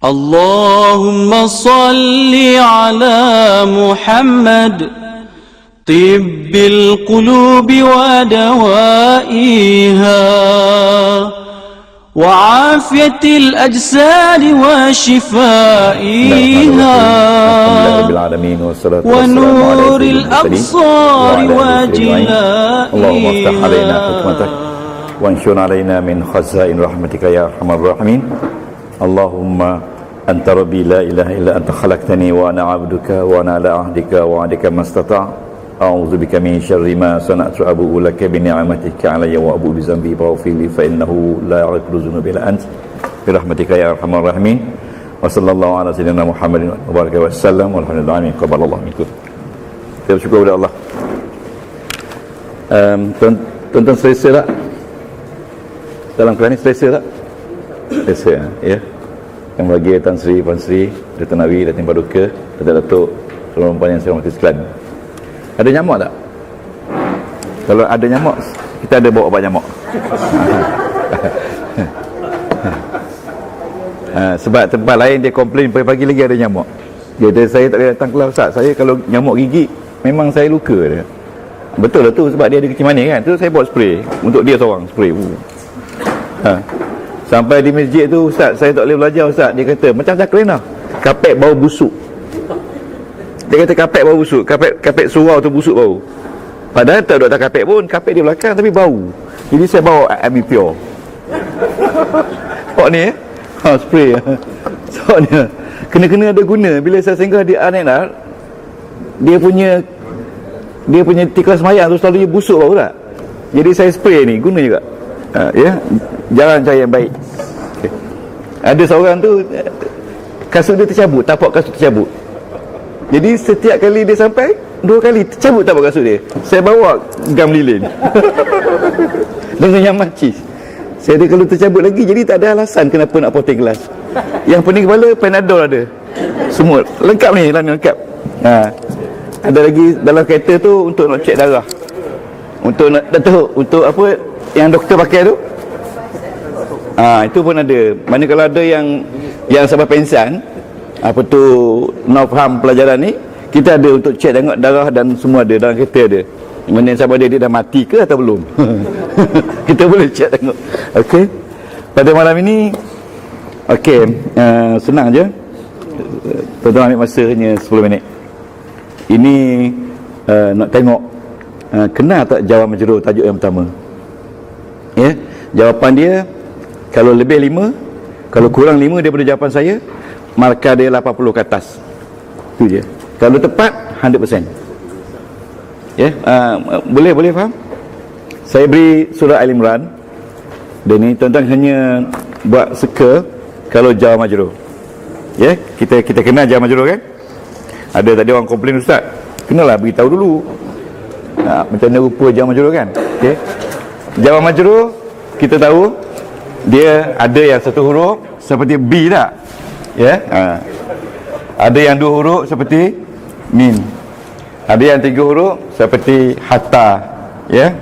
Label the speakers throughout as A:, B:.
A: اللهم صل على محمد طب القلوب ودوائها وعافية الأجساد وشفائها ونور الأبصار وجلائها.
B: اللهم افتح علينا حكمتك وانشر علينا من خزائن رحمتك يا أرحم الراحمين. اللهم أنت ربي لا إله إلا أنت خلقتني وأنا عبدك وأنا على عهدك ووعدك ما استطعت. أعوذ بك من شر ما صنعت أبوء لك بنعمتك علي وأبوء بذنبي فاغفر لي فإنه لا يغفر الذنوب إلا أنت برحمتك يا أرحم الراحمين. وصلى الله على سيدنا محمد وبارك وسلم والحمدلله آمين. قبل الله minkum. Kita bersyukur kepada Allah. Tuan-tuan selesa tak? Dalam kelas ni selesa tak? Selesa, ya. Yang bagi Tan Sri, Puan Sri, Dato' Nawi, Datin Paduka, Datuk seluruh perempuan yang saya hormati sekalian. Ada nyamuk tak? Kalau ada nyamuk, kita ada bawa obat nyamuk. Sebab tempat lain dia komplain pagi-pagi lagi ada nyamuk. Dia kata saya tak boleh datang kelas Ustaz. Saya kalau nyamuk gigit, memang saya luka dia. Betul lah tu, sebab dia ada kecil manis kan. Tu saya buat spray untuk dia seorang, spray. Sampai di masjid tu, Ustaz, saya tak boleh belajar Ustaz. Dia kata, macam cakap lah, kapet bau busuk. Dia kata kapet bau busuk, kapet surau tu busuk bau. Padahal tak ada kapet pun, kapet di belakang tapi bau. Jadi saya bawa Amipure. Kok ni spray. Soalnya kena ada guna. Bila saya singgah di Anenar, dia punya tikar semayang tu selalu busuk bau tak. Jadi saya spray ni, guna juga. Ya, jalan cara yang baik. Okay. Ada seorang tu kasut dia tercabut, tapak kasut tercabut. Jadi setiap kali dia sampai 2 kali tercabut tapak kasut dia. Saya bawa gam lilin dengan yang macis. Saya ada kalau tercabut lagi, jadi tak ada alasan kenapa nak potong gelas. Yang pening kepala, Panadol ada. Semua lengkap ni, lengkap. Ada lagi dalam kereta tu untuk nak cek darah. Untuk apa yang doktor pakai tu. Itu pun ada. Mana kalau ada yang sampai pensan, apa tu, nak faham pelajaran ni, kita ada untuk cek tengok darah dan semua ada dalam kereta ada. Mana sama dia dah mati ke atau belum. Kita boleh cek tengok. Okey. Pada malam ini senang je. Tuan-tuan ambil masa hanya 10 minit. Ini nak tengok kenal tak jawab majrur tajuk yang pertama. Ya, jawapan dia kalau lebih 5, kalau kurang 5 daripada jawapan saya, markah dia 80 ke atas. Itu je. Kalau tepat 100%. Ya, boleh faham? Saya beri surah Al-Imran. Dan ni tuan-tuan hanya buat circle kalau jawab majrur. Ya, kita kenal jawab majrur kan? Ada tadi orang komplain, Ustaz, kenalah beritahu dulu. Macam mana rupa jawab majrur kan? Okey. Jawab majrur kita tahu dia ada yang satu huruf seperti B tak? Ya. Ada yang 2 huruf seperti min. Ada yang 3 huruf seperti hatta. Ya.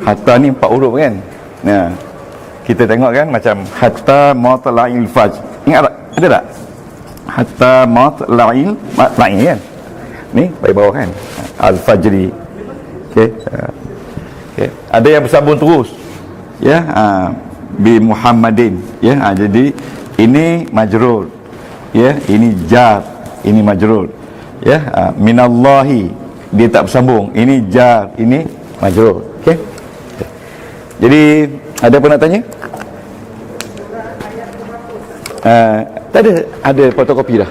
B: Hatta ni 4 huruf kan? Kita tengok kan macam hatta matla'il fajr. Ingat tak? Ada tak? Hatta matla'il kan? Ni baik bawah kan? Al-fajri. Okey. Okay. Ada yang bersambung terus, ya, bi Muhammadin, ya. Jadi ini majrur, ya, ini jar, ini majrur, ya. Minallahi dia tak bersambung, ini jar, ini majrur. Okey. Jadi ada apa nak tanya? Tak ada fotokopi dah.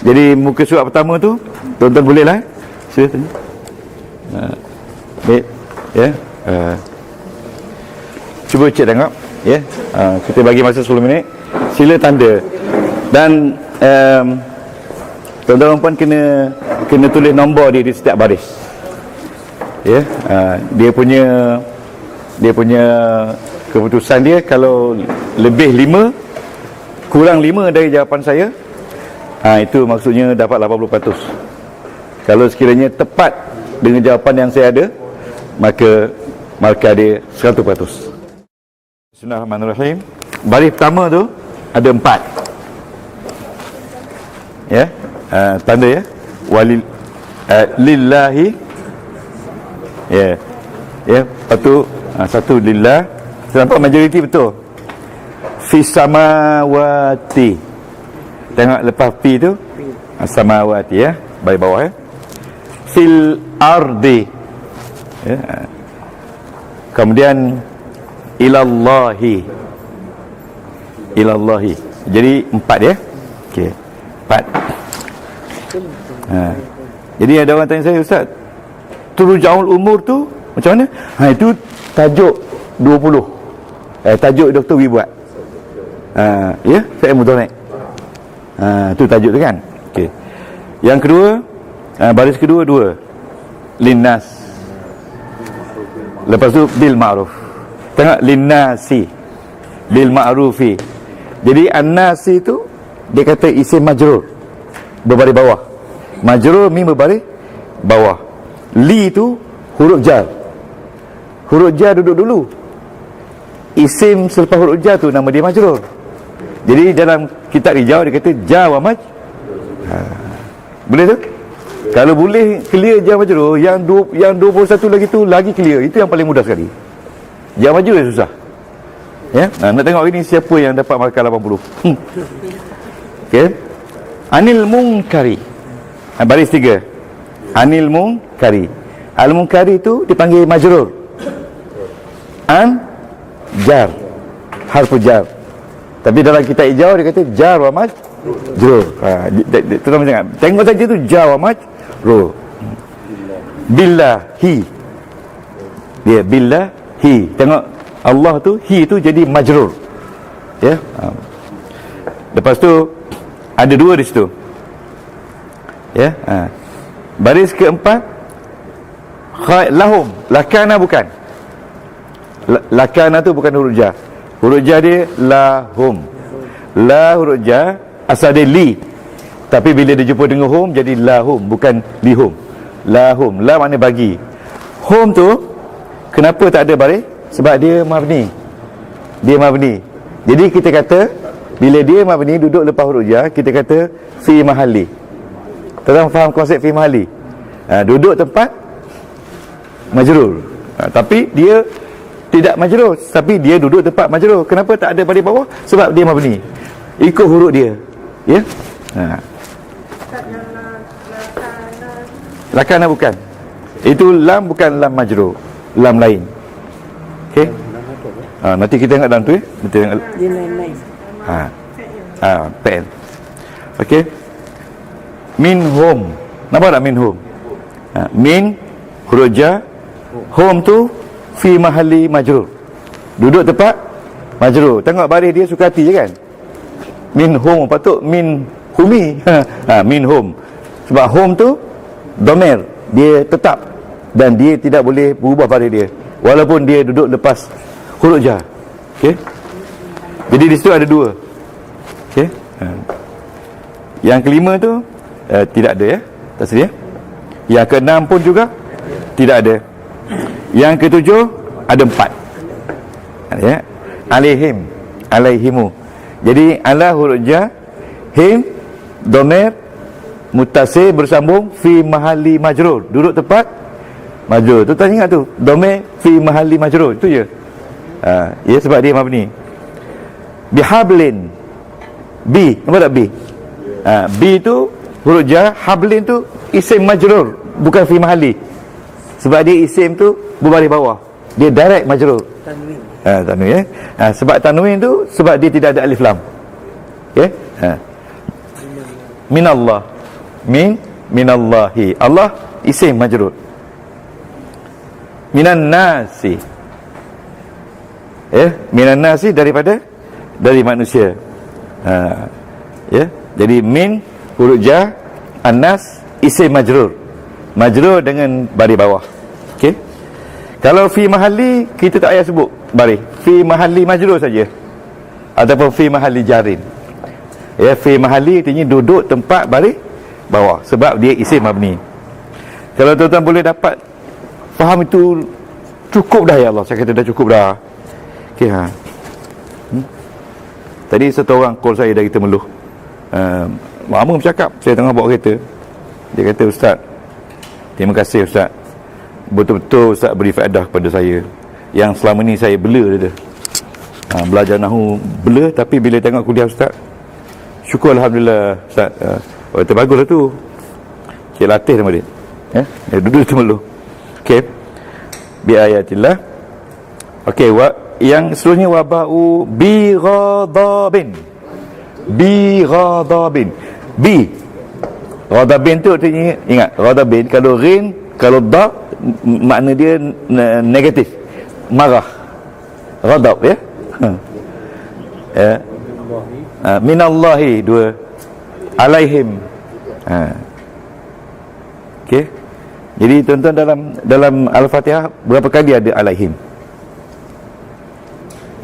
B: Jadi muka surat pertama tu tuan-tuan boleh lah sila tanya. Baik. Ya, cuba cek tengok, ya. Kita bagi masa 10 minit. Sila tanda. Dan tuan-tuan puan kena tulis nombor dia di setiap baris. Ya, dia punya keputusan dia kalau lebih 5, kurang 5 dari jawapan saya, itu maksudnya dapat 80%. Kalau sekiranya tepat dengan jawapan yang saya ada, maka markah dia 100%. Bismillahirrahmanirrahim. Baris pertama tu ada 4. Ya, tanda ya. Walil lillahi. Ya. Ya, lepas tu satu lillah. Nampak majoriti betul. Fis samawati. Tengok lepas pi tu samawati ya, baris bawah ya. Fil ardi ya. Kemudian ilallahi. Ilallahi. Jadi 4 ya. Okey. 4. Jadi ada orang tanya saya, Ustaz, turja'ul umur tu macam mana? Itu tajuk 20. Tajuk Dr. Wi buat. Ya, saya mudhari'. Tu tajuk tu kan. Okey. Yang kedua, baris kedua 2. Linnas. Lepas tu bil ma'ruf. Tengok linnasi. Bil ma'rufi. Jadi an-nasi tu dia kata isim majrur, berbaris bawah. Majrur mim berbaris bawah. Li tu huruf jar. Huruf jar duduk dulu. Isim selepas huruf jar tu nama dia majrur. Jadi dalam kitab Rijau dia kata jar wa maj. Boleh tu? Kalau boleh clear jar majrur, yang 21 lagi tu lagi clear. Itu yang paling mudah sekali. Jar majrur dia susah. Ya, nak tengok ini siapa yang dapat markah 80. Okey. Anil munkari. Baris 3. Anil munkari. Al munkari tu dipanggil majrur. An jar. Harfu jar. Tapi dalam kitab hijau dia kata jar wa majrur. Terus jangan. Tengok saja tu jar wa majrur. Billahi. Dia billahi. Tengok Allah tu, hi tu jadi majrur. Ya. Lepas tu ada 2 di situ. Ya. Baris keempat lahum. Lakana bukan. Lakana tu bukan huruf jar. Huruf jar dia lahum. La huruf jar asal dia li. Tapi bila dia jumpa dengan hum jadi lahum, bukan lihum. Lahum. La makna bagi. Hum tu kenapa tak ada baris? Sebab dia mabni. Dia mabni. Jadi kita kata bila dia mabni duduk lepas huruf jar, kita kata fi mahalli. Terang faham konsep fi mahalli? Duduk tempat majrur. Tapi dia tidak majrur, tapi dia duduk tempat majrur. Kenapa tak ada baris bawah? Sebab dia mabni. Ikut huruf dia. Ya? Lakana bukan. Itu lam bukan lam majrur. Lam lain. Okey. Nanti kita tengok dalam tu ya. Nanti tengok. Dia lain-lain. PN. Okey. Min home. Nampak tak min home? Min huruf jar. Home tu fi mahalli majrur. Duduk tempat majrur. Tengok baris dia sukati je kan? Min home patut min humi. Min home. Sebab home tu domer, dia tetap dan dia tidak boleh berubah baris dia walaupun dia duduk lepas huruf jar. Okey. Jadi di situ ada 2. Okey. Yang kelima tu tidak ada ya. Tak sedia. Yang keenam pun juga tidak ada. Yang ketujuh ada 4. Ya. Alaihim, alaihimu. Jadi ala huruf jar, him domer muttasil bersambung fi mahalli majrur. Duduk tempat majrur. Tu tak ingat tu. Domer fi mahalli majrur. Itu je. Ya sebab dia mabni. Bihablin. Bi. Nampak tak bi? Bi tu huruf jar, hablin tu isim majrur, bukan fi mahalli. Sebab dia isim tu berbaris bawah. Dia direct majrur. Tanwin. Tanwin ya. Sebab tanwin tu sebab dia tidak ada alif lam. Okey? Minallah. Minallahi. Allah isim majrur. Minan nasi. Minan nasi dari manusia. Ya. Jadi min huruf jar, an-nas isim majrur. Majrur dengan baris bawah. Okey. Kalau fi mahalli kita tak payah sebut baris. Fi mahalli majrur saja. Ataupun fi mahalli jarin. Ya, fi mahalli artinya duduk tempat baris bawah sebab dia isim mabni. Kalau tuan-tuan boleh dapat faham itu cukup dah ya Allah. Saya kata dah cukup dah. Okey Tadi satu orang call saya dari Temeloh, lama bercakap, saya tengah bawa kereta. Dia kata, Ustaz, terima kasih Ustaz, betul-betul Ustaz beri faedah kepada saya yang selama ni saya bela dia. Belajar Nahu bela, tapi bila tengok kuliah Ustaz, syukur Alhamdulillah Ustaz. Kata baguslah tu, cik latih nama dia. Dia duduk di Temeloh. Okey, bi ayatillah. Okey, yang seterusnya wabau bi ghadabin. Bi ghadabin. Bi ghadabin tu artinya, ingat ghadabin kalau rin, kalau dab makna dia negatif, marah. Ghadab ya. Minallahi dua, alaihim. Okey. Jadi tuan-tuan, dalam Al-Fatihah berapa kali ada alaihim?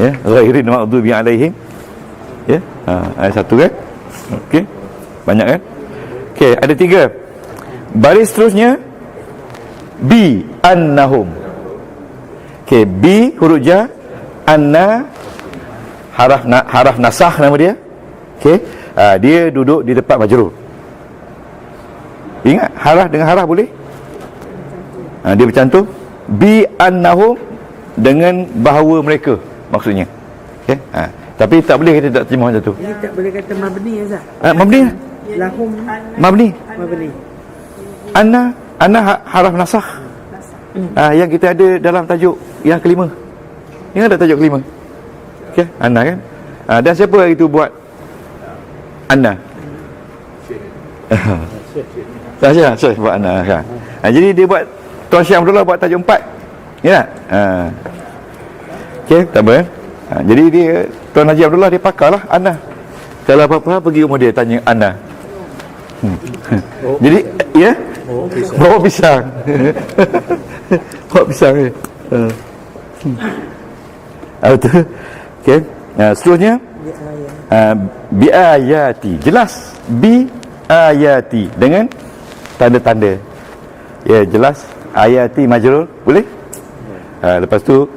B: Ya, ghairin maghdubi alaihim. Ya, ada satu kan? Okey. Banyak kan? Okey, ada 3. Baris seterusnya bi annahum. Okey, bi huruf jar, anna haraf nasah nama dia. Okey, dia duduk di tempat majrur. Ingat, haraf dengan haraf boleh? Dia bercantum bi annahum, dengan bahawa mereka maksudnya. Okey, tapi tak boleh kita tak terjemah macam tu.
C: Ini tak boleh kata mabni Ustaz.
B: Mabni.
C: Lahum
B: Mabni.
C: mabni.
B: Anna haraf nasah. Yang kita ada dalam tajuk yang kelima. Ingat tak tajuk kelima? Okey, anna kan? Dan siapa hari itu buat anna? Saya buat anna kan. Jadi dia buat, Tuan Syekh Abdullah buat tajuk 4. Ya tak? Okey, tak apa. Jadi dia, Tuan Haji Abdullah, dia pakarlah anna. Kalau apa-apa pergi rumah dia tanya anna. Jadi ya, bawa pisang. Bawa pisang ni. Betul. Okey. Seterusnya bi ayati. Jelas bi ayati dengan tanda-tanda. Ya, jelas. Ayati majrur, boleh? Lepas tu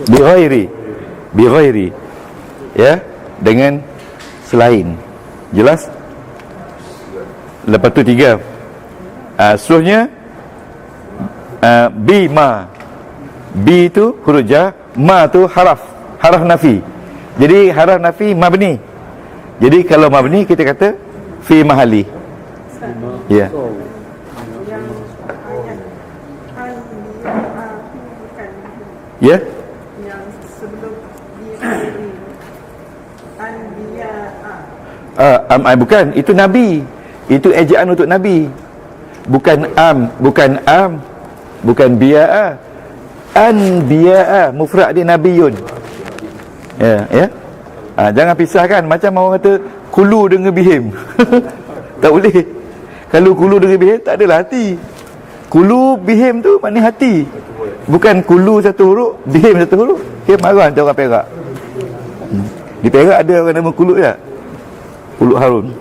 B: bi ghairi. Ya, dengan selain. Jelas? Lepas tu 3. Seterusnya bi ma. Bi tu huruf jar, ma tu haraf nafi. Jadi haraf nafi mabni. Jadi kalau mabni kita kata fi mahali. Ya. Ya.
C: Yang sebelum
B: Bukan, itu nabi. Itu ejaan untuk nabi. Bukan bukan bia'a. Anbiya'a, mufrad dia nabiyun. Ya. Jangan pisahkan macam orang kata kulu dengan bihim. Tak boleh. Kalau kulu dengan bihim tak adalah hati. Kulu bihim tu maknanya hati. Bukan kulu satu huruf, bihim satu huruf. Dia marah nanti orang Perak. Di Perak ada orang nama Kulu tak? Kulu Harun.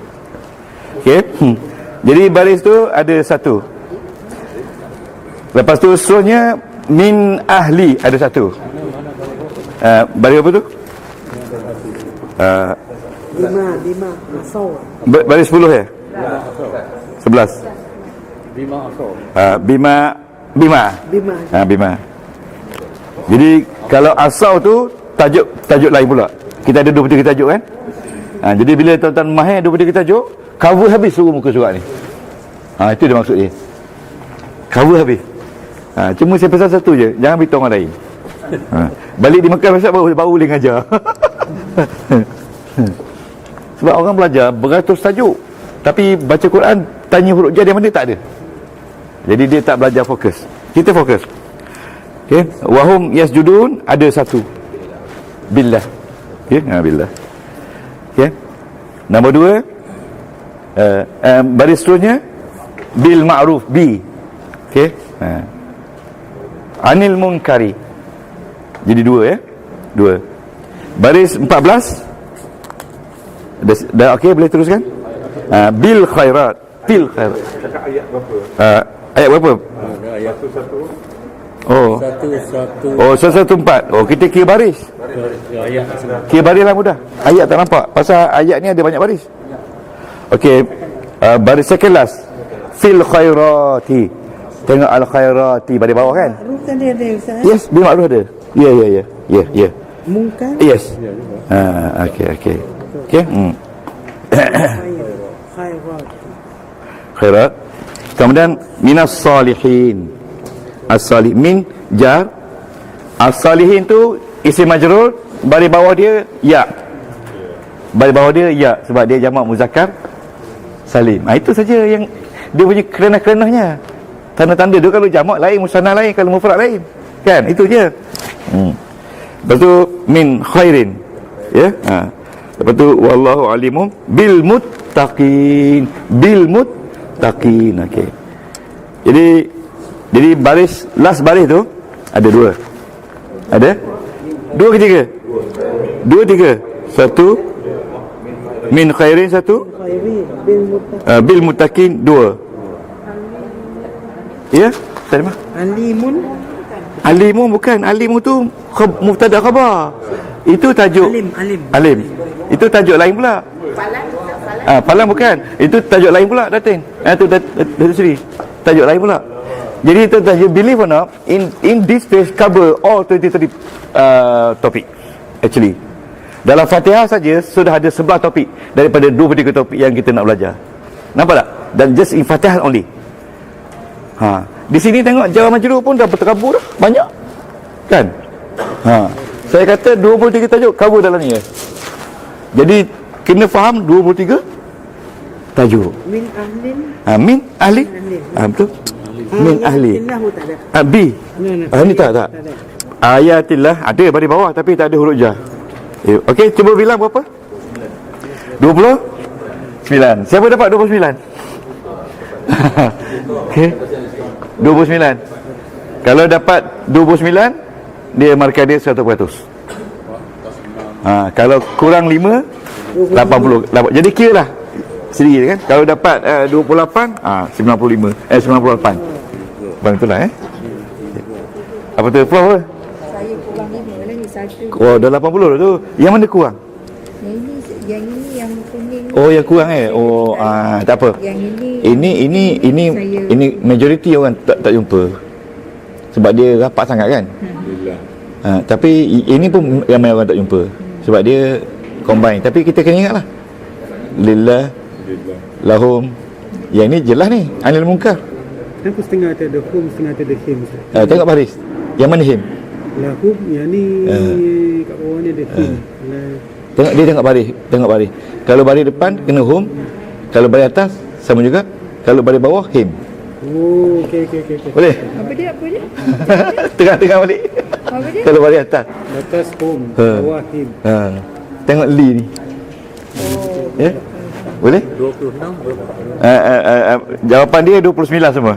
B: Okey. Jadi baris tu ada 1. Lepas tu seterusnya min ahli ada 1. Baris apa tu?
C: 5 asal.
B: Baris 10 ya? 11. Bima. Jadi kalau asal tu tajuk lain pula. Kita ada 23 tajuk kan? Jadi bila tuan-tuan mahir 23 tajuk, cover habis suruh muka surat ni. Itu dia maksud dia. Cover habis. Cuma saya pesan satu je, jangan beritahu orang lain. Balik di Mekah besok baru boleh ngajar. Sebab orang belajar beratus tajuk, tapi baca Quran tanya huruf jar dia mana tak ada. Jadi dia tak belajar fokus. Kita fokus. Okey, wahum yasjudun ada 1. Billah. Okey, billah. Okey. Nombor 2, baris seterusnya bil ma'ruf, bi. Okey. Anil munkari. Jadi 2 ya. 2. Baris 14. Dah okey, boleh teruskan? Bil khairat. Bil khairat. Ayat berapa? Ayat berapa? Ayat 1. Oh. Satu empat. Oh, kita kira baris. Kira baris lah mudah. Ayat tak nampak. Pasal ayat ni ada banyak baris. Okey. Baris second last. Fil khairati. Tengok al khairati baris bawah kan?
C: Ma'ruf tadi ada Ustaz.
B: Yes, bil ma'ruf ada. Ya.
C: Mungkar.
B: Yes. Okey.
C: Khairat.
B: Khairat. Kemudian minas salihin. As-salih min jar. As-salihin tu isim majrur, baris bawah dia ya. Baris bawah dia ya sebab dia jamak muzakkar salim. Itu saja yang dia punya kerenah-kerenahnya. Tanda-tanda tu kalau jamak lain, musanna lain, kalau mufrad lain. Kan? Itu je. Lepas tu min khairin. Ya. Lepas tu wallahu alimum bil muttaqin. Okey. Jadi baris last baris tu ada dua. Ada? Dua ke tiga? Tiga. Satu min khairin, satu bil muttaqin, dua. Ya? Tadi mah. Alimun bukan. Alimun tu mubtada khabar. Itu tajuk alim. Itu tajuk lain pula. Falam bukan. Itu tajuk lain pula Datin. Tu Datin Sri. Tajuk lain pula. Jadi itu tajuk, believe or not, in this page cover all 23 topik. Actually. Dalam Fatihah saja sudah ada 11 topik daripada 23 topik yang kita nak belajar. Nampak tak? Dan just in Fatihah only. Di sini tengok jar majrur pun dah berterabur dah. Banyak. Kan? Saya kata 23 tajuk cover dalam ni. Jadi kena faham 23 tajuk.
C: Min ahlin.
B: Min ahli. Betul. Min ahli. Bi. Ni tak. Ayatillah ada baris bawah tapi tak ada huruf jar. Okey, cuba bilang berapa? 29. Siapa dapat 29? Okey. 29. Kalau dapat 29, dia markah dia 100%. Kalau kurang 5, 80. Jadi kira lah sendiri kan. Kalau dapat 28, 95. 98. Bang itulah Apa tu Prof?
D: Saya kurang 5 lagi satu.
B: Oh, dah 80 dah tu. Yang mana kurang?
D: Yang ini yang kuning.
B: Oh, yang kurang tak apa.
D: Yang
B: Ini majoriti orang tak jumpa. Sebab dia rapat sangat kan. Tapi ini pun ramai orang tak jumpa. Sebab dia combine. Tapi kita kena ingatlah. Lillah, lahum. Yang ni jelas ni, anil munkar.
E: Kenapa setengah tak ada hum, setengah tak ada him?
B: Tengok baris. Yang mana him?
E: Lahum, yang ni kat bawah ni ada him.
B: Tengok baris. Kalau baris depan kena hum. Kalau baris atas sama juga. Kalau baris bawah him.
E: Oh, okey.
B: Boleh?
D: Apa dia?
B: Tengah-tengah balik.
D: Apa dia?
B: Kalau baris atas.
E: Atas hum, bawah him.
B: Tengok li ni. Ya? Boleh?
E: 26
B: jawapan dia 29 semua.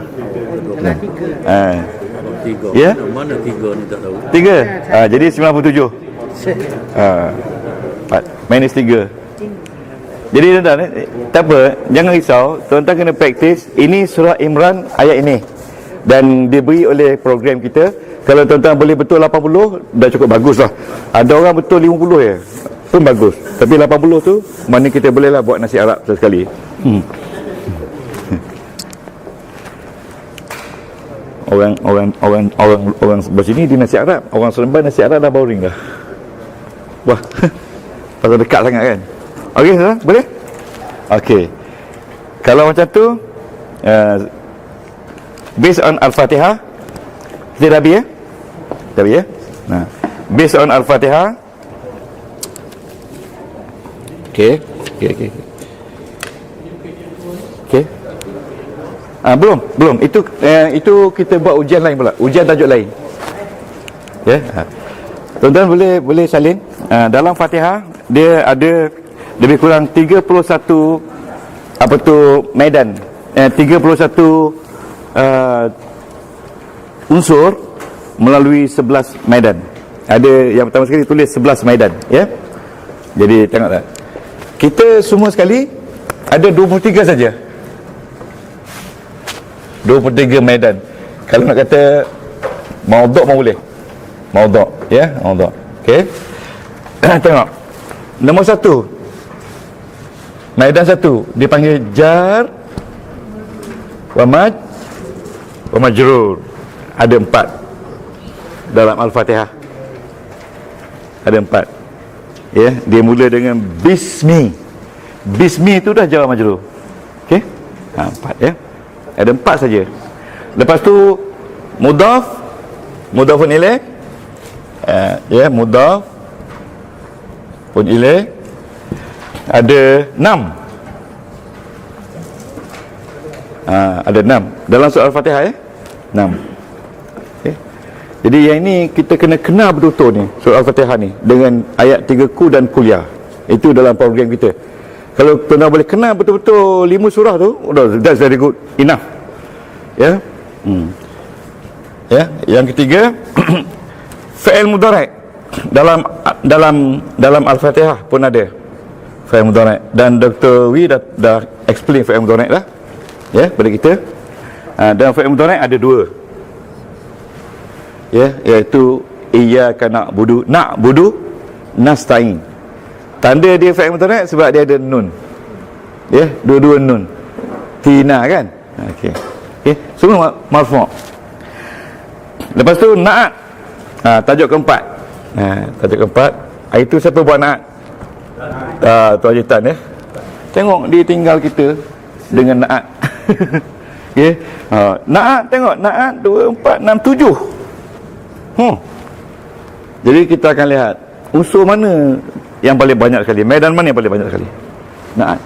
B: Ya?
E: Mana 3 ni tak tahu.
B: 3. Jadi 97. Minus 3. Jadi tuan-tuan, tak apa, jangan risau. Tuan-tuan kena praktis. Ini surah Imran ayat ini. Dan diberi oleh program kita. Kalau tuan-tuan boleh betul 80, dah cukup bagus lah. Ada orang betul 50 je pun bagus. Tapi 80 tu mana kita boleh lah buat nasi Arab sekali. Orang bersini di nasi Arab. Orang Seremban nasi Arab dah boring dah. Wah. Pasal dekat sangat kan. Okey, boleh? Okey. Kalau macam tu based on Al-Fatihah, kita dah habis ya? Nah, based on Al-Fatihah. Okey. Belum. Itu kita buat ujian lain pula. Ujian tajuk lain. Ya. Tuan-tuan boleh salin. Dalam Fatihah dia ada lebih kurang 31 medan. 31 unsur melalui 11 medan. Ada yang pertama sekali tulis 11 medan, ya. Jadi tengoklah. Kita semua sekali ada 23 saja. 23 medan. Kalau nak kata Maudhu' pun boleh. Maudhu', ya, maudhu'. Okey. Tengok. Nombor 1. Maidan 1 dipanggil jar wa majrur. Ada 4 dalam Al-Fatihah. Ada 4. Ya, dia mula dengan bismi. Bismi itu dah jar wa majrur. Okey? 4 ya. Ada 4 saja. Lepas tu mudhafun ilaih. Ya, mudhaf pun ilaih. Ada 6. Ada 6 dalam surah Al-Fatihah, ya. 6. Okay. Jadi yang ini kita kena kenal betul-betul ni surah Al-Fatihah ni dengan ayat 3ku dan kuliah. Itu dalam program kita. Kalau tuan boleh kenal betul-betul 5 surah tu, that's very good, enough. Ya. Ya, yang ketiga fi'il mudhari' dalam Al-Fatihah pun ada fi'il mudhari', dan Dr. Wi dah explain fi'il mudhari' dah, ya, pada kita. Dan fi'il mudhari' ada 2, ya, iaitu iyyaka na'budu nasta'in. Tanda dia fi'il mudhari' sebab dia ada nun, ya, dua-dua nun, tina kan. Okey, semua marfu'. Lepas tu na'at, tajuk keempat. Tajuk keempat, itu siapa buat na'at? Tuan Haji Tan, ya. Tengok dia tinggal kita dengan na'at. Okay. Na'at, tengok na'at 2, 4, 6, 7. Jadi kita akan lihat unsur mana yang paling banyak sekali, medan mana yang paling banyak sekali. Na'at,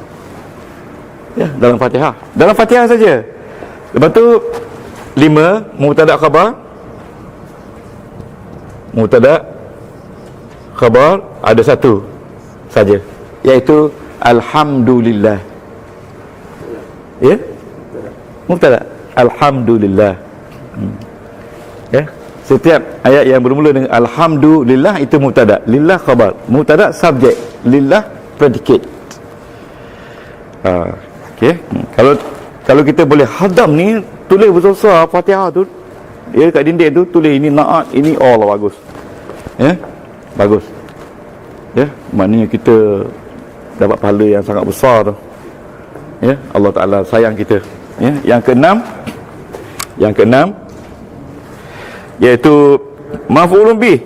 B: ya, dalam Fatihah. Dalam Fatihah saja. Lepas tu 5 mubtada' khabar. Mubtada' khabar ada 1 saja, iaitu alhamdulillah. Ya, mubtada' alhamdulillah. Ya, setiap ayat yang bermula dengan alhamdulillah itu mubtada', lillah khabar, mubtada' subjek, lillah predicate. Okey, kalau kita boleh hadam ni, tulis besar-besar Fatihah tu, ya, kat dinding tu tulis ini na'at, ini Allah, bagus. Ya, bagus. Ya, maknanya kita dapat pahala yang sangat besar tu. Ya, Allah Ta'ala sayang kita. Ya, yang keenam iaitu maf'ulun bih.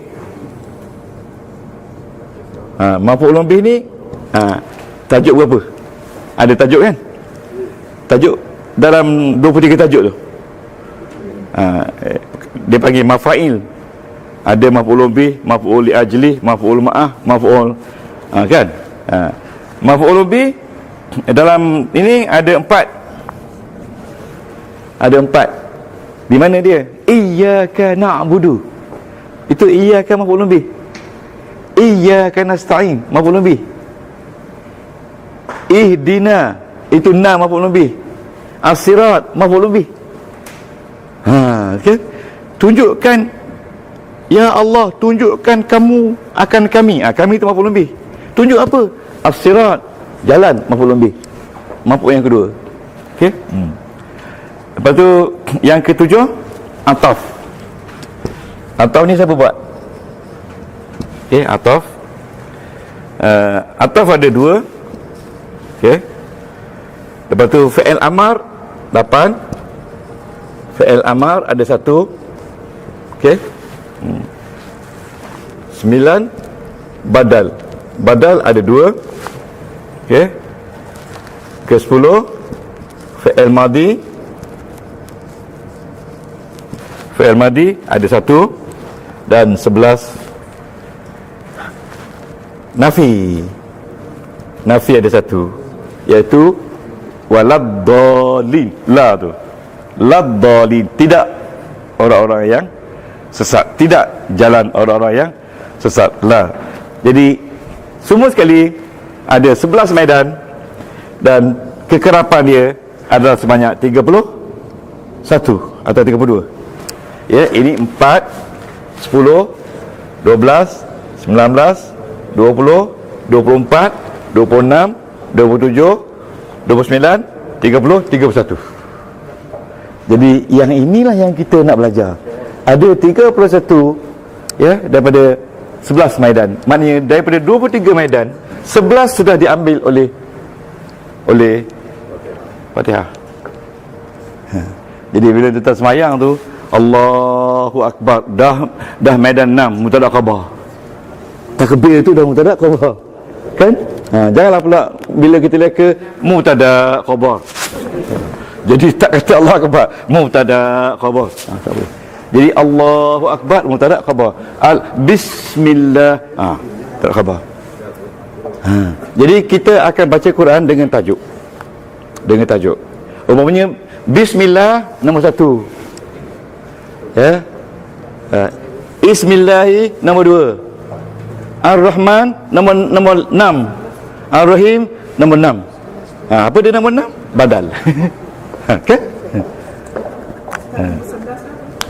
B: Maf'ulun bih ni tajuk berapa? Ada tajuk kan? Tajuk dalam 23 tajuk tu. Dia panggil mafa'il. Ada maf'ulun bih, maf'ul li ajli, maf'ul ma'ah, maf'ul kan? Maf'ulun bih dalam ini ada 4. Ada 4. Di mana dia? Iyyaka na'budu. Itu iyyaka maf'ulun bih. Iyyaka nasta'in maf'ulun bih. Ihdina itu na maf'ulun bih. As-sirat maf'ulun bih. Okay? Tunjukkan, ya Allah, tunjukkan kamu akan kami. Kami itu maf'ulun bih. Tunjuk apa? As-sirat, jalan, maf'ulun bih. Maf'ul yang kedua. Okey. Lepas tu yang ketujuh, ataf. Ataf ni siapa buat? Okey, ataf. Ataf ada 2. Okey. Lepas tu fi'il amar 8. Fi'il amar ada 1. Okey. 9 badal. Badal ada 2. Okey. Ke-10 fi'il madi. Fi'il madi ada 1 dan 11 nafi. Nafi ada 1, iaitu waladdallin. La tu. Laddallin, tidak orang-orang yang sesat, tidak jalan orang-orang yang sesat. La. Jadi semua sekali ada 11 medan dan kekerapan dia adalah sebanyak 31 atau 32. Ya, ini 4, 10, 12, 19, 20, 24, 26, 27, 29, 30, 31. Jadi yang inilah yang kita nak belajar. ada 31 ya daripada 11 maidan. Maknanya daripada 23 maidan 11 sudah diambil oleh Fatihah. Jadi bila tuan semayang tu Allahu Akbar, dah maidan 6 mubtada khabar. Takbir tu dah mubtada khabar. Kan? Janganlah pula bila kita leka mubtada khabar. Jadi tak kata Allah Akbar, mubtada khabar. Tak boleh. Jadi Allahu Akbar mubtada khabar. Bismillah tak khabar. Jadi kita akan baca Quran dengan tajuk. Umpamanya Bismillah nombor 1. Ya. Ismillahi nombor 2. Ar-Rahman nombor 6. Ar-Rahim nombor 6. Apa dia nombor 6? Badal. Kan?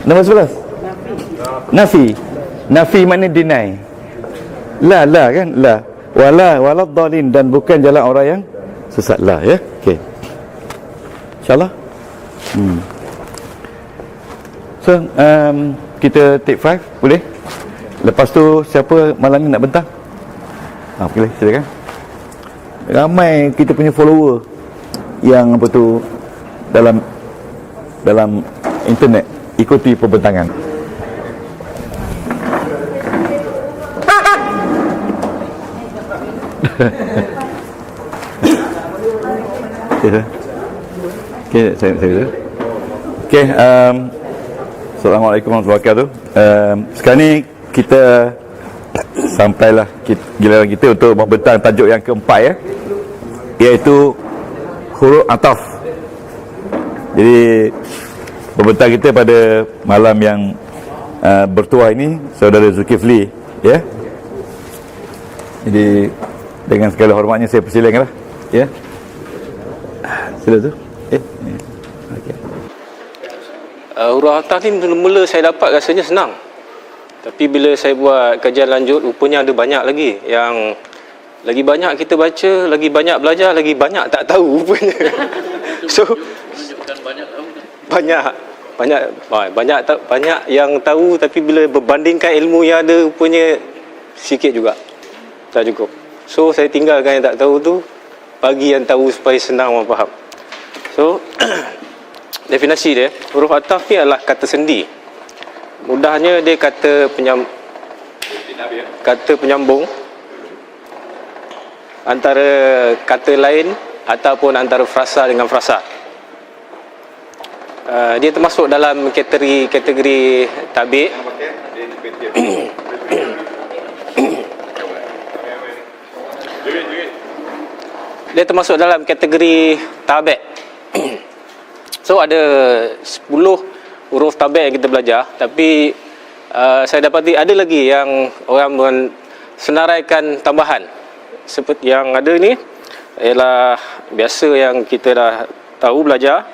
B: Nombor 11. Nafi makna deny. La kan? La. Walad dhalin, dan bukan jalan orang yang sesat lah, ya. Okey. InsyaAllah. So, kita take 5 boleh? Lepas tu siapa malam ni nak bentang? Boleh, silakan. Ramai kita punya follower yang apa tu dalam internet ikuti perbentangan. Okey, saya. Okey, Assalamualaikum warahmatullahi wabarakatuh. Sekarang ni kita sampailah giliran kita untuk membentang tajuk yang keempat, ya, iaitu huruf ataf. Jadi pembentang kita pada malam yang bertuah ini Saudara Zulkifli, ya. Jadi dengan segala hormatnya saya persilakanlah, ya. Sila tu. Okey.
F: Huruf ataf ni mula-mula saya dapat rasanya senang. Tapi bila saya buat kajian lanjut, rupanya ada banyak lagi. Yang lagi banyak kita baca, lagi banyak belajar, lagi banyak tak tahu rupanya. So banyak yang tahu, tapi bila berbandingkan ilmu yang ada, rupanya sikit juga, tak cukup. So saya tinggalkan yang tak tahu tu, bagi yang tahu supaya senang orang faham. So definisi dia, huruf ataf ni adalah kata sendi. Mudahnya dia kata penyambung antara kata lain ataupun antara frasa dengan frasa. Dia termasuk dalam kategori tabi'. Dia termasuk dalam kategori tabi'. So ada 10 huruf tabi' yang kita belajar, tapi saya dapati ada lagi yang orang senaraikan tambahan. Seperti yang ada ni ialah biasa yang kita dah tahu belajar,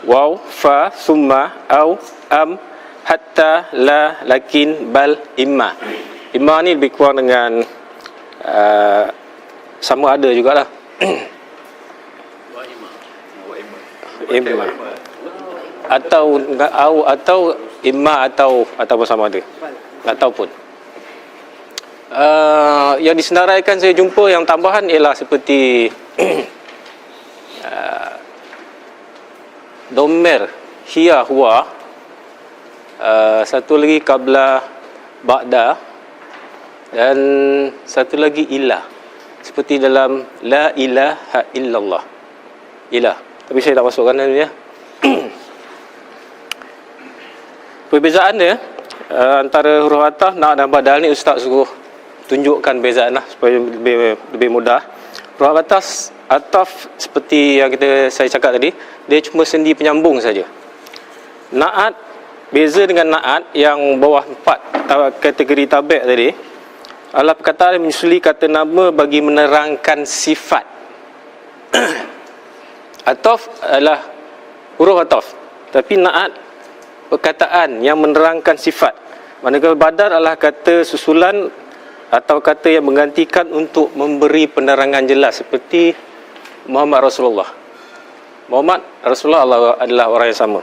F: waw, fa, summa, au, am, hatta, la, lakin, bal, imma. Imma ni lebih kurang dengan sama ada jugalah. Imma atau imma atau sama ada, tak tahu pun. Yang disenaraikan saya jumpa yang tambahan ialah seperti domer, hiya, huwa, satu lagi qabla, ba'da, dan satu lagi ilah, seperti dalam la ilaha illallah, ilah. Tapi saya tak masukkan ni, ya. Perbezaannya antara huruf ataf, na' dan badal ni ustaz suruh tunjukkan bezaan lah supaya lebih mudah. Huruf ataf seperti yang saya cakap tadi, dia cuma sendi penyambung saja. Na'at, beza dengan na'at yang bawah 4 kategori tabi' tadi, adalah perkataan yang menyusuli kata nama bagi menerangkan sifat. Ataf adalah huruf ataf, tapi na'at perkataan yang menerangkan sifat. Manakala badal adalah kata susulan atau kata yang menggantikan untuk memberi penerangan jelas, seperti Muhammad Rasulullah. Muhammad Rasulullah adalah orang yang sama.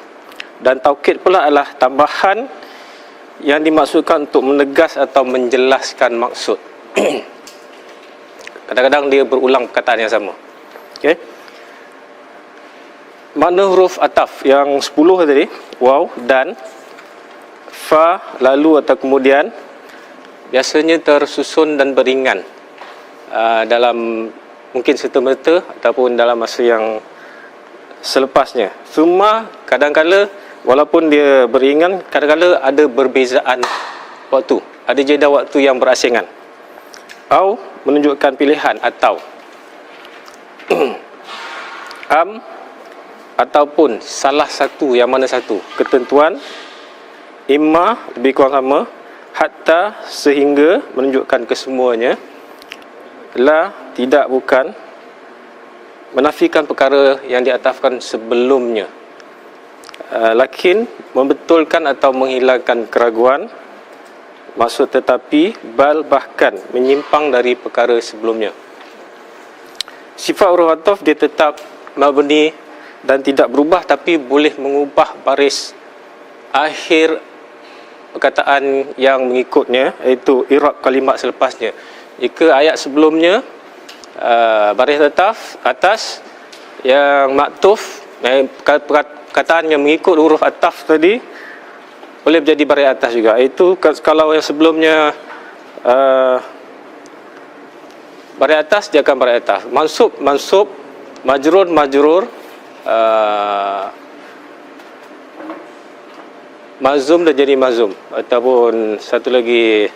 F: Dan taukid pula adalah tambahan yang dimaksudkan untuk menegas atau menjelaskan maksud. Kadang-kadang dia berulang perkataan yang sama. Okey. Makna huruf ataf yang 10 tadi, waw, dan, fa, lalu atau kemudian, biasanya tersusun dan beringan dalam mungkin serta-merta ataupun dalam masa yang selepasnya. Cuma kadang-kala walaupun dia beringan, kadang-kala ada perbezaan waktu, ada jeda waktu yang berasingan. Au menunjukkan pilihan atau am ataupun salah satu, yang mana satu, ketentuan, imma lebih kurang sama, hatta sehingga menunjukkan kesemuanya, la tidak bukan, menafikan perkara yang diatafkan sebelumnya, lakin membetulkan atau menghilangkan keraguan, maksud tetapi, bal bahkan menyimpang dari perkara sebelumnya. Sifat huruf ataf dia tetap mabni dan tidak berubah, tapi boleh mengubah baris akhir perkataan yang mengikutnya, iaitu i'rab kalimat selepasnya. Jika ayat sebelumnya baris atas yang maktuf, perkataan yang mengikut huruf ataf tadi boleh menjadi baris atas juga. Itu kalau yang sebelumnya baris atas, dia akan baris atas. Mansub, majrur, mazum dah jadi mazum, ataupun satu lagi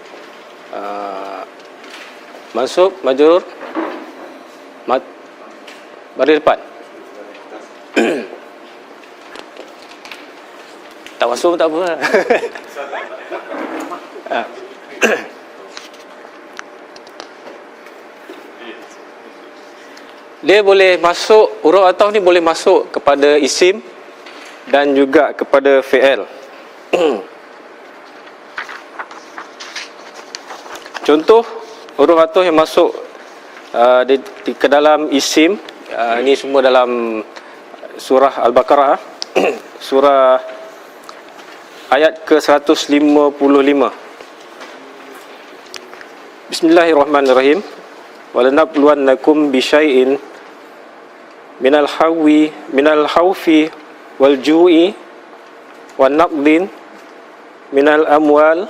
F: mansub, majrur, baris depan. Tak masuk tak apa. Dia boleh masuk, huruf ataf ni boleh masuk kepada isim dan juga kepada fi'il. Contoh huruf ataf yang masuk ke dalam isim, ini semua dalam surah Al-Baqarah, surah ayat ke-155. Bismillahirrahmanirrahim. Walanabluwannakum bisyai'in minal khawfi wal ju'i wan naqdin minal amwal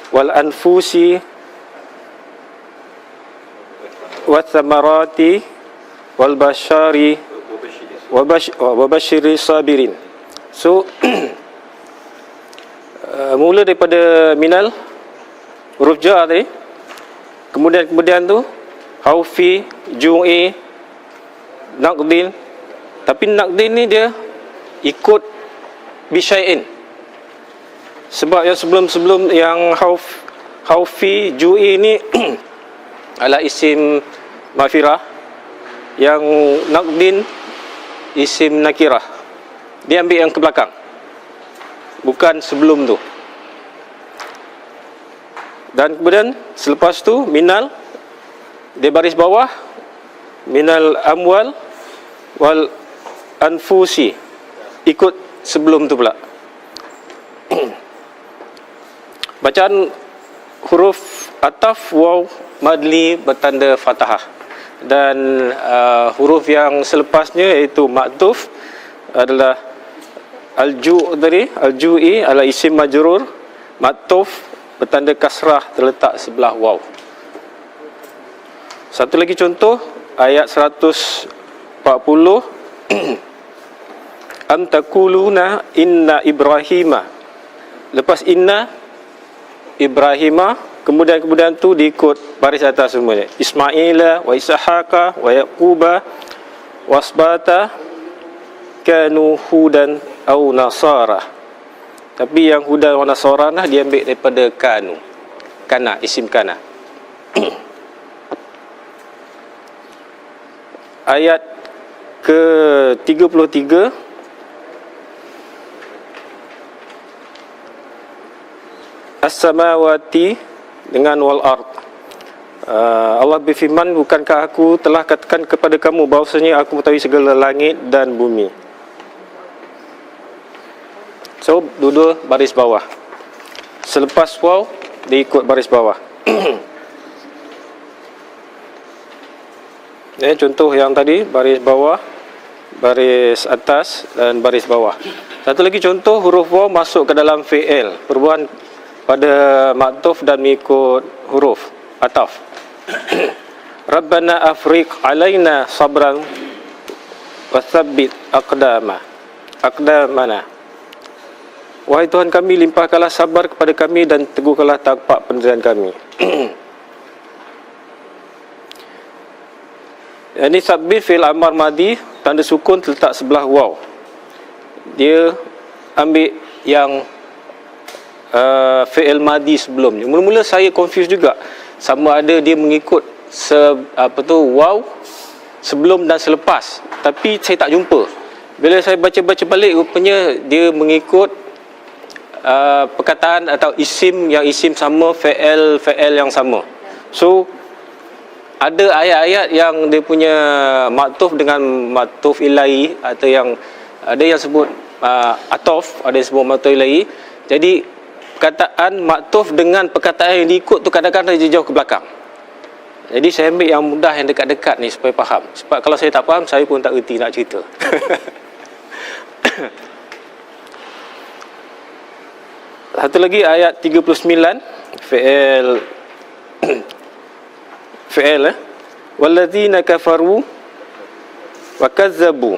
F: wal anfusi wath thamarati wal bashari wa basyiri sabirin. So mula daripada minal huruf jar tadi, kemudian tu khawfi, ju'i, naqdin. Tapi naqdin ni dia ikut bisyai'in, sebab yang sebelum yang khawfi, ju'i ni adalah isim ma'firah, yang naqdin isim nakirah. Dia ambil yang ke belakang, bukan sebelum tu. Dan kemudian selepas tu minal, dia baris bawah, minal amwal wal anfusi, ikut sebelum tu pula. Bacaan huruf ataf waw madli bertanda fathah, dan huruf yang selepasnya iaitu maktuf adalah al-ju' tadi, al-ju'i adalah isim majrur, maktuf bertanda kasrah terletak sebelah waw. Satu lagi contoh, ayat 140. Am taquluna inna Ibrahima. Lepas inna Ibrahima, kemudian tu diikut baris atas semuanya. Ismaila wa Ishaqa wa Yaquba wasbata kanu hudan au nasara. Tapi yang hudan wa nasara nah diambil daripada kanu. Kana, isim kana. Ayat ke-33, as-samawati dengan wal ard. Allah berfirman, bukankah aku telah katakan kepada kamu bahawasanya aku mengetahui segala langit dan bumi. So, dua-dua baris bawah. selepas waw dia ikut baris bawah. Contoh yang tadi, baris bawah, baris atas dan baris bawah. Satu lagi contoh, huruf waw masuk ke dalam fi'il, perubahan pada maktuf dan mengikut huruf ataf. Rabbana afriq alaina sabran wa tsabbit aqdamana. Wahai Tuhan kami, limpahkanlah sabar kepada kami dan teguhkanlah tapak pendirian kami. Ini sabbit fi'il amar madi, tanda sukun terletak sebelah waw. Dia ambil yang fi'il madi sebelumnya. Mula-mula saya confuse juga, sama ada dia mengikut waw sebelum dan selepas, tapi saya tak jumpa. Bila saya baca-baca balik, rupanya dia mengikut perkataan atau isim sama, fi'il yang sama. So ada ayat-ayat yang dia punya maktuf dengan maktuf ilahi, atau yang ada yang sebut atof, ada yang sebut maktuf ilahi. Jadi perkataan maktuf dengan perkataan yang diikut tu kadang-kadang dia jauh ke belakang. Jadi saya ambil yang mudah, yang dekat-dekat ni supaya faham. Sebab kalau saya tak faham, saya pun tak reti nak cerita. Satu lagi ayat 39, fi'il walladzina kafaru wa kazzabu.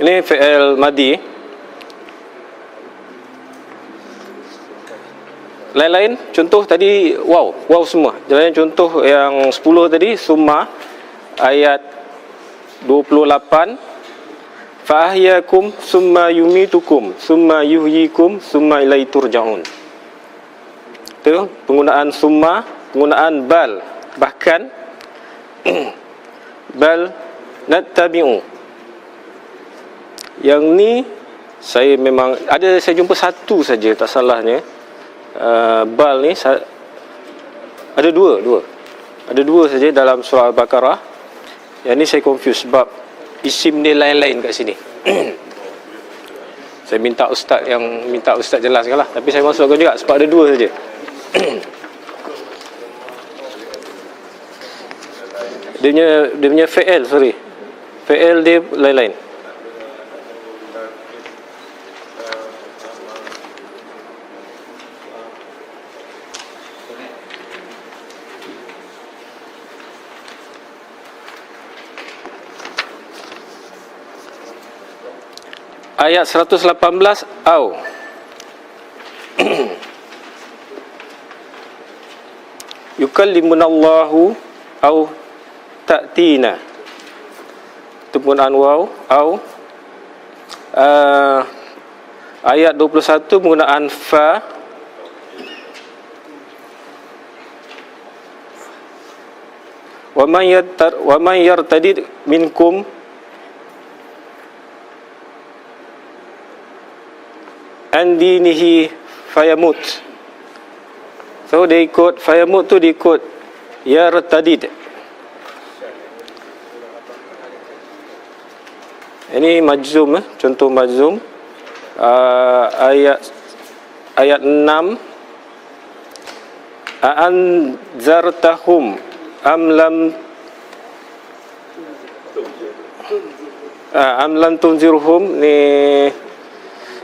F: Ini fi'il madi. Lain-lain contoh tadi waw semua. Jadi contoh yang 10 tadi, summa ayat 28, fa ahyakum summa yumitukum summa yuhyikum summa ilaihi turja'un. Itu penggunaan summa, penggunaan bal, bahkan bal nattabi'u. Yang ni saya memang ada, saya jumpa satu saja tak salahnya. Bal ni ada dua saja dalam surah Al-Baqarah. Yang ni saya confuse sebab isim dia lain-lain kat sini. Saya minta ustaz jelaskanlah, tapi saya masukkan juga sebab ada dua saja. Dia punya fi'il, fi'il dia lain-lain. Ayat 118, au. Yukallimunallahu au ta'tina. Itu penggunaan waw, au. Ayat 21 penggunaan fa. Wa man yartadid minkum an dinihi fayamut. So dia ikut fayamut tu, dia ikut yartadid. Ini majzum, contoh majzum. Ayat 6, a'anzartahum am lam tunzirhum. Ni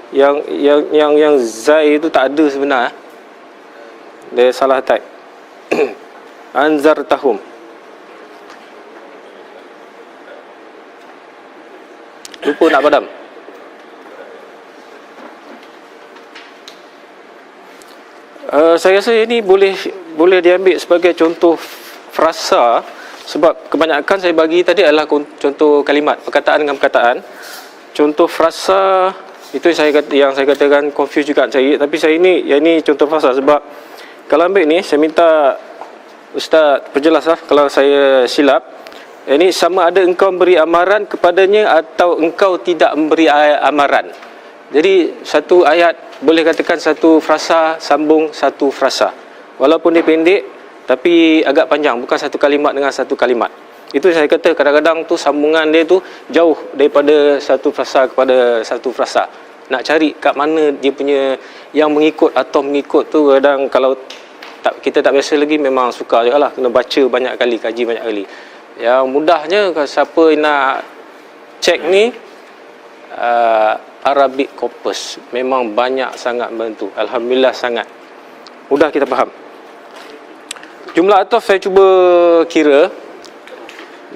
F: yang zai itu tak ada sebenarnya. Dia salah type. Anzartahum. Lupa nak padam. Saya rasa ini boleh diambil sebagai contoh frasa, sebab kebanyakan saya bagi tadi adalah contoh kalimat, perkataan dengan perkataan. Contoh frasa itu yang saya katakan confuse juga saya, tapi yang ini contoh frasa. Sebab kalau ambil ni, saya minta ustaz perjelaslah kalau saya silap. Ini sama ada engkau beri amaran kepadanya atau engkau tidak memberi amaran. Jadi satu ayat boleh katakan satu frasa sambung satu frasa, walaupun dia pendek tapi agak panjang, bukan satu kalimat dengan satu kalimat. Itu saya kata kadang-kadang tu sambungan dia tu jauh daripada satu frasa kepada satu frasa. nak cari kat mana dia punya yang mengikut atau mengikut tu, kadang kalau kita tak biasa lagi, memang sukar juga lah, kena baca banyak kali, kaji banyak kali. Yang mudahnya kalau siapa nak cek ni, Arabic Corpus memang banyak sangat membantu, alhamdulillah sangat mudah kita faham. Jumlah ataf saya cuba kira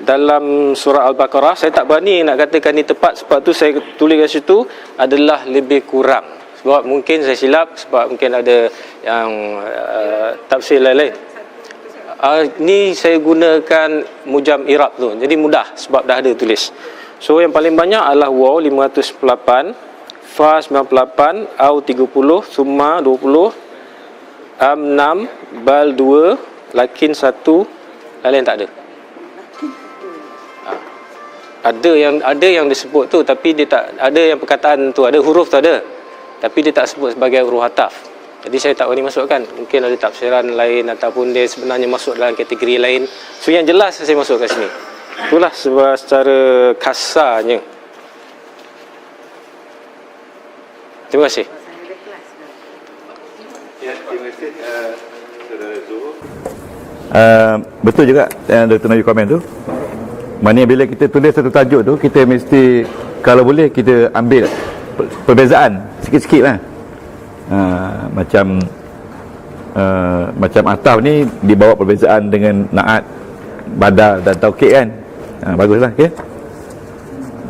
F: dalam surah Al-Baqarah. Saya tak berani nak katakan ni tepat, sebab tu saya tulis kat situ adalah lebih kurang, sebab mungkin saya silap, sebab mungkin ada yang tafsir lain-lain. Ni saya gunakan mujam i'rab tu, jadi mudah sebab dah ada tulis. So yang paling banyak adalah waw 508, fa 98, au 30, summa 20, am 6, bal 2, lakin 1, lain tak ada. Ada yang disebut tu, tapi dia tak ada, yang perkataan tu ada, huruf tu ada, tapi dia tak sebut sebagai huruf ataf. Jadi saya tak boleh masukkan. Mungkin ada tafsiran lain, ataupun dia sebenarnya masuk dalam kategori lain. So yang jelas saya masuk kat sini. Itulah secara kasarnya. Terima kasih.
B: Ya, terima kasih Saudara Zul. Betul juga yang Dr. Najib komen tu. Maknanya bila kita tulis satu tajuk tu, kita mesti, kalau boleh kita ambil perbezaan sikit-sikit lah. Macam ataf ni dibawa perbezaan dengan naat, badal dan taukid kan. Baguslah, okey.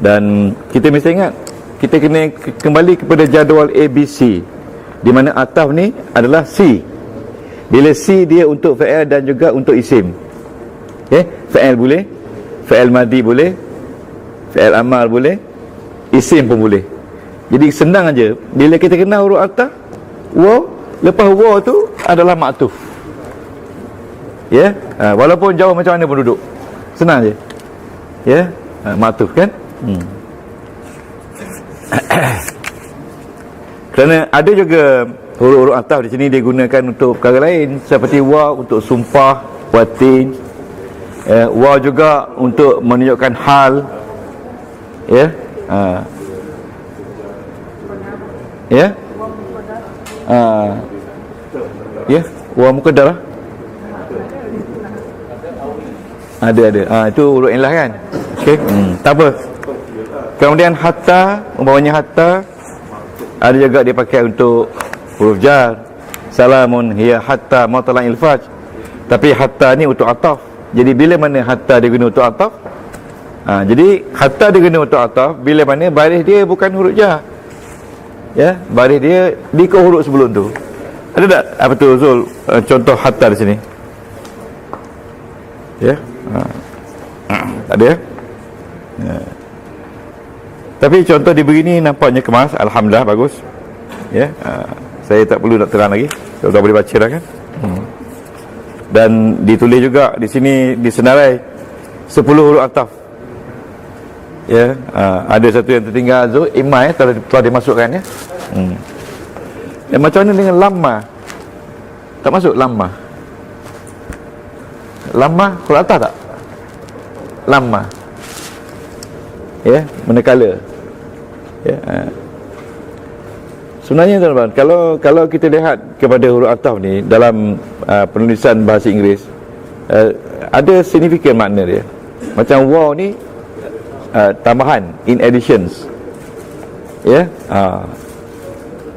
B: Dan kita mesti ingat, kita kena kembali kepada jadual ABC, di mana ataf ni adalah C. Bila C dia untuk fa'il dan juga untuk isim. Okey, fa'il boleh, fa'il madi boleh, fa'il amal boleh, isim pun boleh. Jadi senang aja. Bila kita kenal huruf ataf, waw, lepas waw tu adalah ma'tuf. Ya, walaupun jauh macam mana pun duduk, senang je. Ya, ma'tuf kan. Kerana ada juga huruf-huruf ataf di sini dia gunakan untuk perkara lain, seperti waw untuk sumpah, watin. Waw juga untuk menunjukkan hal. Ya. Ya. Ya, waw muqaddar lah. Ada. Itu huruf ilah kan. Okey. Tak apa. Kemudian hatta, umpamanya hatta ada juga dia pakai untuk huruf jar. Salamun hiya hatta matla'il fajr. Tapi hatta ni untuk ataf. Jadi bila mana hatta dia guna untuk ataf? Jadi hatta dia guna untuk ataf bila mana baris dia bukan huruf jar. Ya, baris dia di ke huruf sebelum tu. Ada tak apa tu Zul contoh hatta di sini? Ya. Ada ya? Tapi contoh diberi ni nampaknya kemas, alhamdulillah bagus. Ya. Saya tak perlu nak terang lagi. Sudah boleh baca dah kan? Dan ditulis juga di sini disenarai 10 huruf ataf. Ya, ada satu yang tertinggal Zul, imai telah dimasukkan ya. Dan macam mana dengan lamma? Tak masuk lamma. Lamma huruf ataf tak? Lamma. Ya, manakala. Ya. Sebenarnya tuan-tuan, kalau kita lihat kepada huruf ataf ni dalam penulisan bahasa Inggeris, ada signifikan makna dia. Macam waw ni tambahan, in additions. Ya.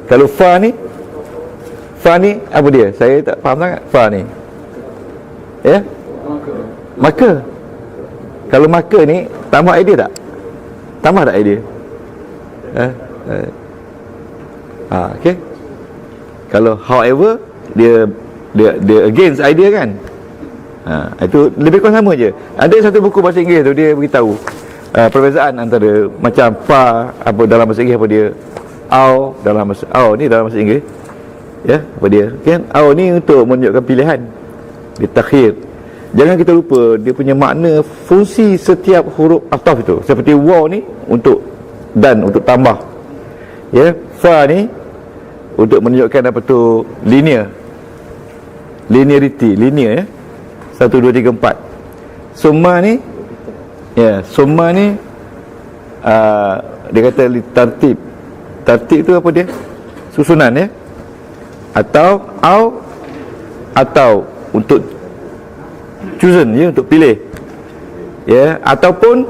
B: Kalau fa ni apa dia? Saya tak faham sangat fa ni. Ya. Maka kalau maka ni tambah idea tak? Tambah tak idea? Okey. Kalau however dia against idea kan. Itu lebih kurang sama je. Ada satu buku bahasa Inggeris tu dia beritahu perbezaan antara macam fa apa dalam bahasa Inggeris, apa dia au dalam bahasa Inggeris. Ya, apa dia? Kan au ni untuk menunjukkan pilihan. Dia takhir. Jangan kita lupa dia punya makna, fungsi setiap huruf ataf itu. Seperti waw ni untuk dan untuk tambah. Ya, fa ni untuk menunjukkan apa tu linear. Linearity, linear ya. 1 2 3 4. Summa ni ya, summa ni dia kata tartib. Tartib tu apa dia? Susunan ya. Atau untuk chosen ya, untuk pilih. Ya, ataupun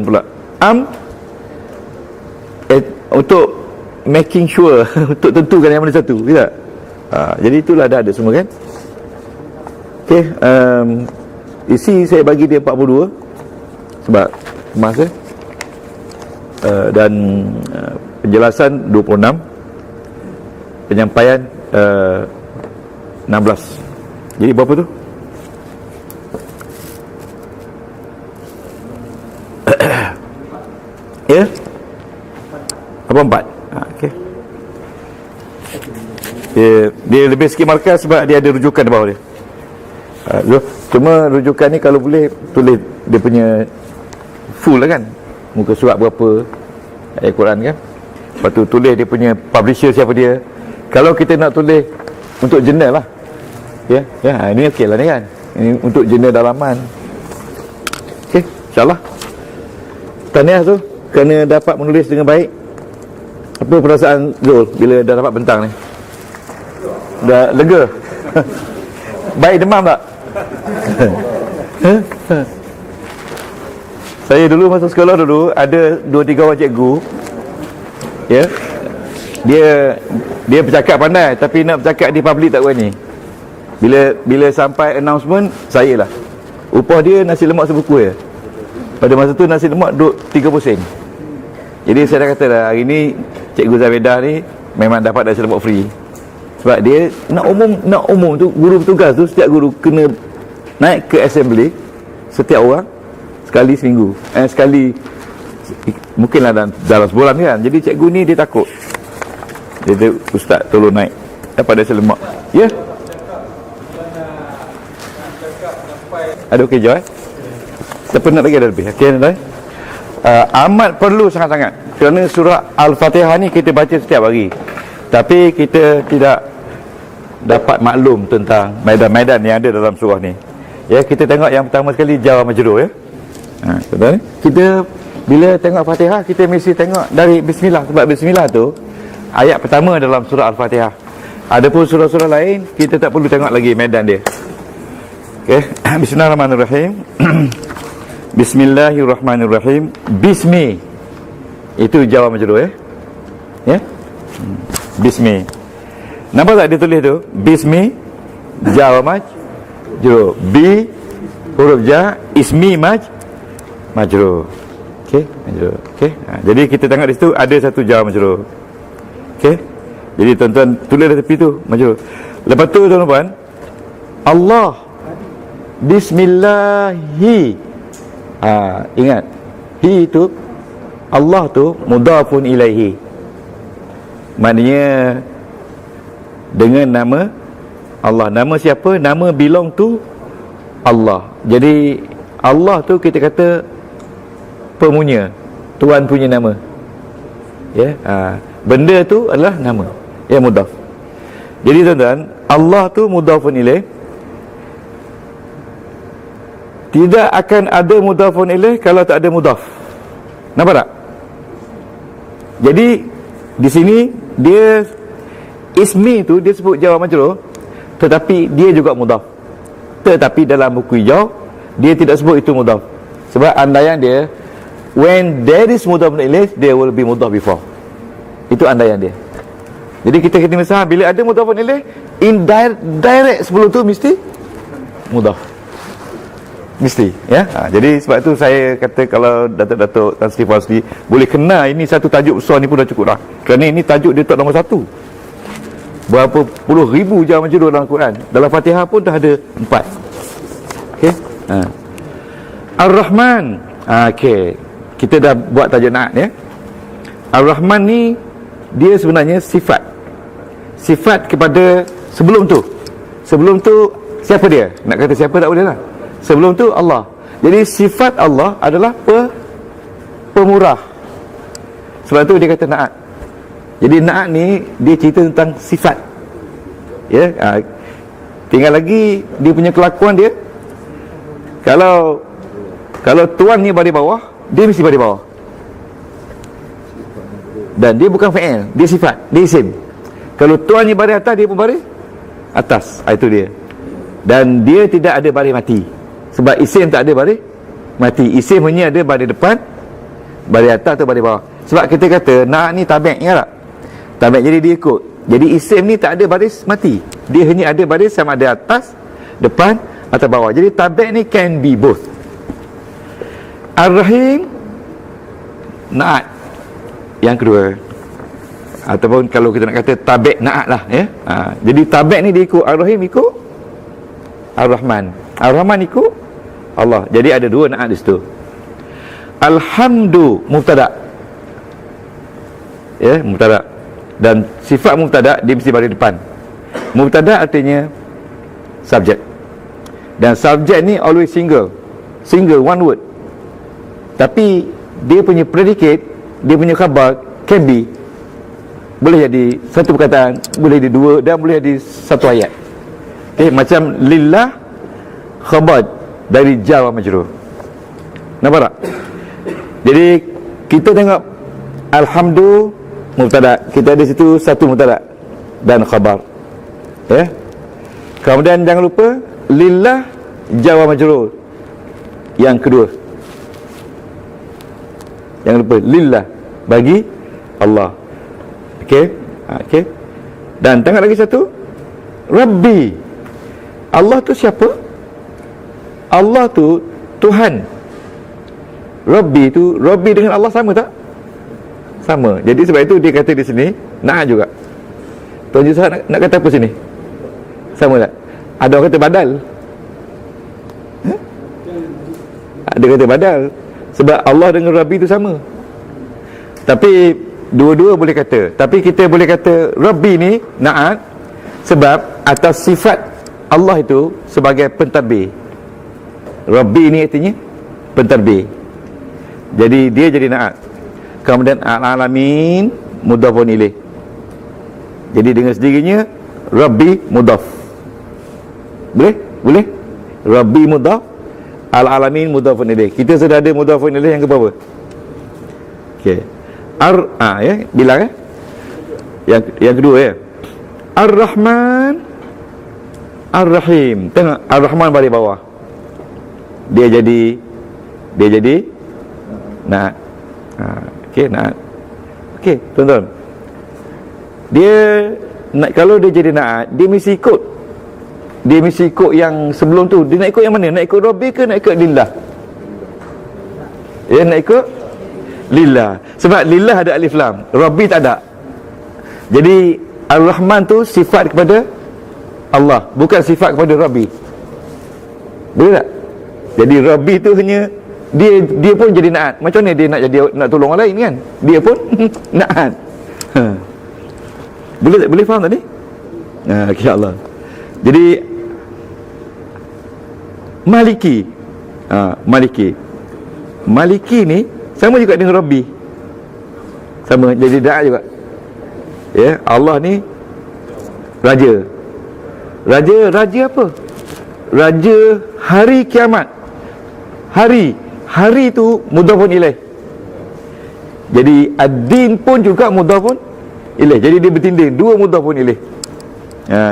B: pula untuk making sure untuk tentukan yang mana satu, tidak? Jadi itulah ada semua kan. Okey, isi saya bagi dia 42 sebab masa dan penjelasan 26, penyampaian 16. Jadi berapa tu? Ya? 84. Okey. Dia lebih sikit markah sebab dia ada rujukan di bawah dia. Cuma rujukan ni kalau boleh tulis dia punya full lah kan, muka surat berapa ayat Quran kan. Lepas tu tulis dia punya publisher siapa dia. Kalau kita nak tulis untuk jurnal lah, ya, ini okey lah ni kan. Ini untuk jurnal dalaman. Okey, insyaAllah. Tahniah tu kerana dapat menulis dengan baik. Apa perasaan Zul bila dah dapat bentang ni? Dah lega? Baik demam tak? Saya dulu masa sekolah dulu ada 2-3 orang cikgu, ya, dia bercakap pandai tapi nak bercakap di public tak berani. Bila sampai announcement, saya lah upah dia nasi lemak sebuku je. Pada masa tu nasi lemak duk 30 sen. Jadi saya dah kata dah, hari ni Cikgu Zabedah ni memang dapat nasi lemak free. Sebab dia nak umum tu, guru bertugas tu setiap guru kena naik ke assembly setiap orang sekali seminggu, sekali mungkinlah dalam sebulan kan. Jadi cikgu ni dia takut, dia ustaz tolong naik dapat nasi lemak. Ya, ada okey Joy? Siapa nak lagi ada lebih? Okey dah. Amat perlu sangat-sangat kerana surah Al-Fatihah ni kita baca setiap hari, tapi kita tidak dapat maklum tentang medan-medan yang ada dalam surah ni. Ya, kita tengok yang pertama sekali Jar Majrur ya. Betul ni? Kita bila tengok Fatihah kita mesti tengok dari bismillah, sebab bismillah tu ayat pertama dalam surah Al-Fatihah. Adapun surah-surah lain kita tak perlu tengok lagi medan dia. Okey, bismillahirrahmanirrahim. Bismillahirrahmanirrahim. Bismi itu Jar Majrur ya. Ya. Bismi. Nampak tak dia tulis tu? Bismi Jar Majrur. Bi huruf jar, ismi majrur. Okey, majrur. Okey. Jadi kita tengok di situ ada satu Jar Majrur. Okey. Jadi tuan-tuan tulis di tepi tu majrur. Lepas tu tuan-tuan, Allah Bismillahi. Ingat, hi itu Allah tu mudhafun ilaihi. Maknanya dengan nama Allah. Nama siapa? Nama belong to Allah. Jadi Allah tu kita kata pemunya, Tuhan punya nama. Ya, benda tu adalah nama. Ya, mudhaf. Jadi tuan-tuan, Allah tu mudhafun ilaih. Tidak akan ada mudhafun ilaih kalau tak ada mudhaf. Nampak tak? Jadi di sini dia ismi tu dia sebut Jar Majrur, tetapi dia juga mudhaf. Tetapi dalam buku hijau dia tidak sebut itu mudhaf. Sebab andaian dia, when there is mudhaf ilaih, there will be mudhaf before. Itu andaian dia. Jadi kita kena misal bila ada mudhaf ilaih, indirect sebelum tu mesti mudhaf. Mesti, ya. Jadi sebab tu saya kata kalau Datuk Tan Sri Fazli boleh kena ini satu tajuk besar ni pun dah cukup dah. Kerana ini tajuk dia tak nombor 1. Berapa puluh ribu Jar Majrur dalam Quran. Dalam Fatihah pun dah ada 4. Okey. Ar-Rahman. Okey. Kita dah buat tajuk naat ya. Ar-Rahman ni dia sebenarnya sifat. Sifat kepada sebelum tu. Sebelum tu siapa dia? Nak kata siapa tak boleh lah. Sebelum tu Allah. Jadi sifat Allah adalah pemurah. Sebab tu dia kata naat. Jadi naat ni dia cerita tentang sifat. Ya, tinggal lagi dia punya kelakuan dia. Kalau Tuan ni bagi bawah, dia mesti bagi bawah. Dan dia bukan fa'il, dia sifat, dia isim. Kalau Tuhan ni baris atas, dia pun baris atas. Itu dia. Dan dia tidak ada baris mati. Sebab isim tak ada baris mati. Isim hanya ada baris depan, baris atas atau baris bawah. Sebab kita kata nak ni tabek, ingat tak? Tabek, jadi dia ikut. Jadi isim ni tak ada baris mati. Dia hanya ada baris sama ada atas, depan atau bawah. Jadi tabek ni can be both. Ar-Rahim, naat yang kedua, ataupun kalau kita nak kata tabek naat lah ya. Jadi tabek ni dia ikut Ar-Rahim, ikut Ar-Rahman. Ar-Rahman ikut Allah. Jadi ada dua naat di situ. Alhamdu mubtada, ya, mubtada. Dan sifat mubtada dia mesti baris depan. Mubtada artinya subjek, dan subjek ni always single, one word. Tapi dia punya predicate, dia punya khabar can be, boleh jadi satu perkataan, boleh jadi dua, dan boleh jadi satu ayat. Macam lillah khabar dari jar wa majrur. Nampak tak? Jadi kita tengok alhamdu mubtada, kita ada situ satu mubtada dan khabar, ya. Kemudian jangan lupa lillah jar wa majrur yang kedua. Jangan lupa lillah, bagi Allah. Okey. Dan tengok lagi satu, Rabbi. Allah tu siapa? Allah tu Tuhan. Rabbi tu, Rabbi dengan Allah sama tak? Sama. Jadi sebab itu dia kata di sini naat juga. Tuan Yusuf nak kata apa sini? Sama tak? Ada orang kata badal. Ada kata badal. Sebab Allah dengan Rabbi itu sama. Tapi dua-dua boleh kata. Tapi kita boleh kata Rabbi ni naat sebab atas sifat Allah itu sebagai pentadbir. Rabbi ni artinya pentadbir. Jadi dia jadi naat. Kemudian al-alamin mudhafun ilaih. Jadi dengan sendirinya Rabbi mudhaf. Boleh? Rabbi mudhaf, al-alamin mudhafun ilaih. Kita sudah ada mudhafun ilaih yang ke berapa? Okey. Ya, bilang yang kedua ya. Ar-Rahman, Ar-Rahim. Tengok Ar-Rahman balik bawah. Dia jadi naat. Okey, naat. Okey, tuan-tuan. Kalau dia jadi naat, dia mesti ikut yang sebelum tu. Dia nak ikut yang mana? Nak ikut Rabbi ke nak ikut lillah? Ya, nak ikut lillah. Sebab lillah ada alif lam, Rabbi tak ada. Jadi Ar-Rahman tu sifat kepada Allah, bukan sifat kepada Rabbi. Boleh tak? Jadi Rabbi tu hanya dia pun jadi naat. Macam mana dia nak tolong orang lain kan? Dia pun naat. Boleh faham tadi? InsyaAllah. Jadi Maliki. Maliki ni sama juga dengan Rabbi. Sama, jadi naat juga. Ya, Allah ni raja. Raja apa? Raja hari kiamat. Hari tu mudhafun ilaih. Jadi ad-din pun juga mudhafun ilaih. Jadi dia bertindih dua mudhafun ilaih.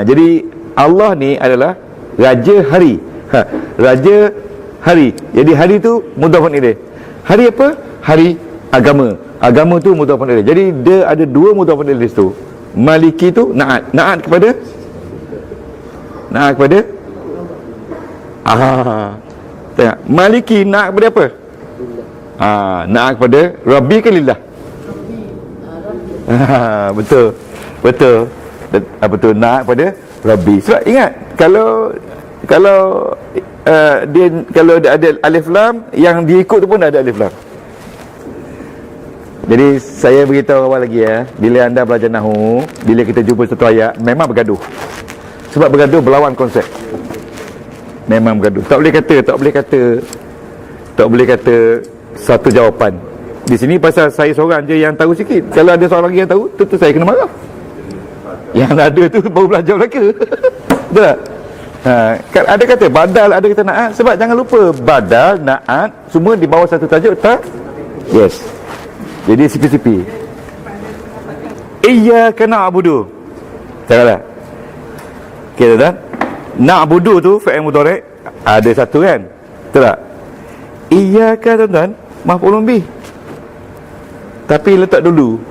B: Jadi Allah ni adalah raja hari. Raja hari. Jadi hari tu mudhafun ilaih. Hari apa? Hari agama. Agama tu mudhafun ilaih. Jadi dia ada dua mudhafun ilaih tu. Maliki tu naat. Naat kepada tengok. Maliki naat kepada apa? Naat kepada Rabbi ke lillah? Betul. Apa tu? Naat kepada Rabbi. Sebab ingat, kalau ada alif lam, yang diikut tu pun ada alif lam. Jadi saya beritahu awal lagi ya, bila anda belajar nahwu, bila kita jumpa satu ayat, memang bergaduh. Sebab bergaduh berlawan konsep. Memang bergaduh. Tak boleh kata satu jawapan. Di sini pasal saya seorang je yang tahu sikit. Kalau ada seorang lagi yang tahu, tentu saya kena marah. Yang ada tu baru belajar mereka. Betul tak? Ada kata badal, ada kata naat. Sebab jangan lupa, badal, naat semua di bawah satu tajuk tak? Yes. Jadi sipi-sipi. Iyyaka na'budu. Cakaplah. Okey, tuan. Na'budu tu fi'il mudhari' ada satu kan? Betul tak? Iyyaka, tuan-tuan, maf'ulun bih. Tapi letak dulu.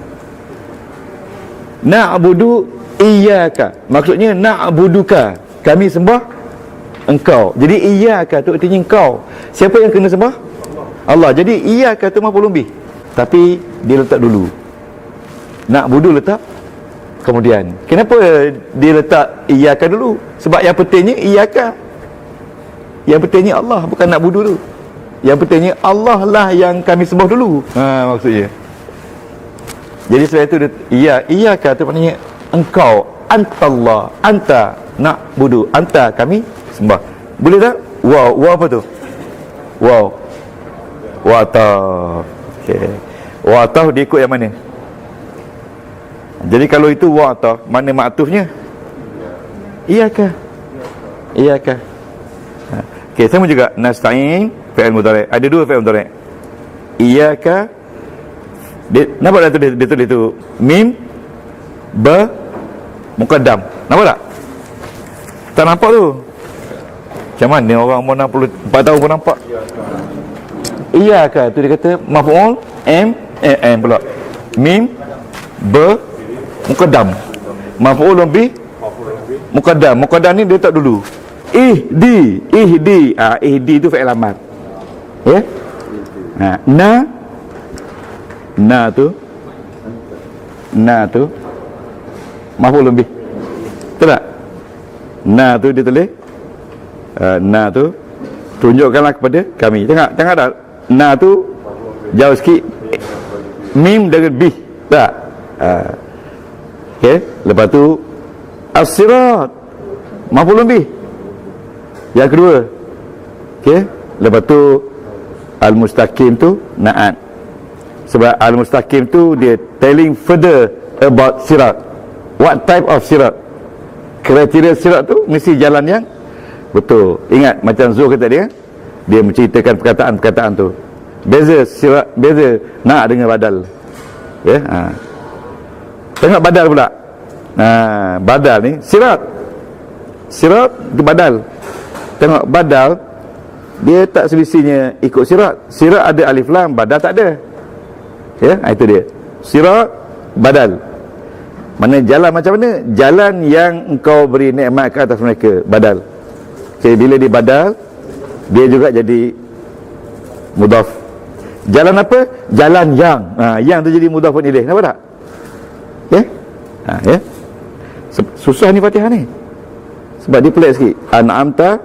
B: Na'budu iyyaka. Maksudnya na'buduka. Kami sembah engkau. Jadi iyyaka tu artinya engkau. Siapa yang kena sembah? Allah. Jadi iyyaka tu maf'ulun bih. Tapi dia letak dulu. Na'budu letak kemudian. Kenapa dia letak iyyaka dulu? Sebab yang pentingnya iyyaka. Yang pentingnya Allah, bukan na'budu tu. Yang pentingnya Allah lah yang kami sembah dulu. Maksudnya. Jadi sebab itu iyyaka tu maknanya engkau, antallah, anta na'budu, anta kami sembah. Boleh tak? Wow apa tu? Wow. Wa'taf. Okey. Wa'taf dia ikut yang mana? Jadi kalau itu wa'taf, mana ma'tufnya? Iyyaka. Iyyaka. Okey, sama juga nasta'in fi'il mudhari'. Ada dua fi'il mudhari'. Iyyaka. Nampak tak dia tulis tu? Mim ba muqaddam. Nampak tak? Tak nampak tu. Macam mana orang umur 64 tahun pun nampak? Iyyaka tu dia kata maf'ul m pula. Mim ba muqaddam. Maf'ul bih muqaddam. Muqaddam ni dia letak dulu. Ihdi. Ihdi tu fi'il amar. Ya? Na tu maf'ul bih. Betul tak? Na tu dia tulis. Na tu tunjukkanlah kepada kami. Tengok dah. Na tu jauh sikit. Mim dengan bih. Tak? Okey, lepas tu as-sirat maf'ul bih. Yang kedua. Okey, lepas tu al-mustaqim tu na'at. Sebab al-mustaqim tu dia telling further about sirat. What type of sirat? Kriteria sirat tu mesti jalan yang betul. Ingat macam Zuh kata dia, dia menceritakan perkataan-perkataan tu. Beza sirat, beza nak dengan badal. Ya, tengok badal pula. Badal ni sirat. Sirat itu badal. Tengok badal, dia tak semestinya ikut sirat. Sirat ada alif lam, badal tak ada. Ya, itu dia. Sirat badal. Mana jalan macam mana? Jalan yang engkau beri nikmat ke atas mereka, badal. Okay, bila dia badal, dia juga jadi mudhaf. Jalan apa? Jalan yang. Yang tu jadi mudhafun ilaih. Nampak tak? Ya? Ya. Susah ni Fatihah ni. Sebab dia pelik sikit. An'amta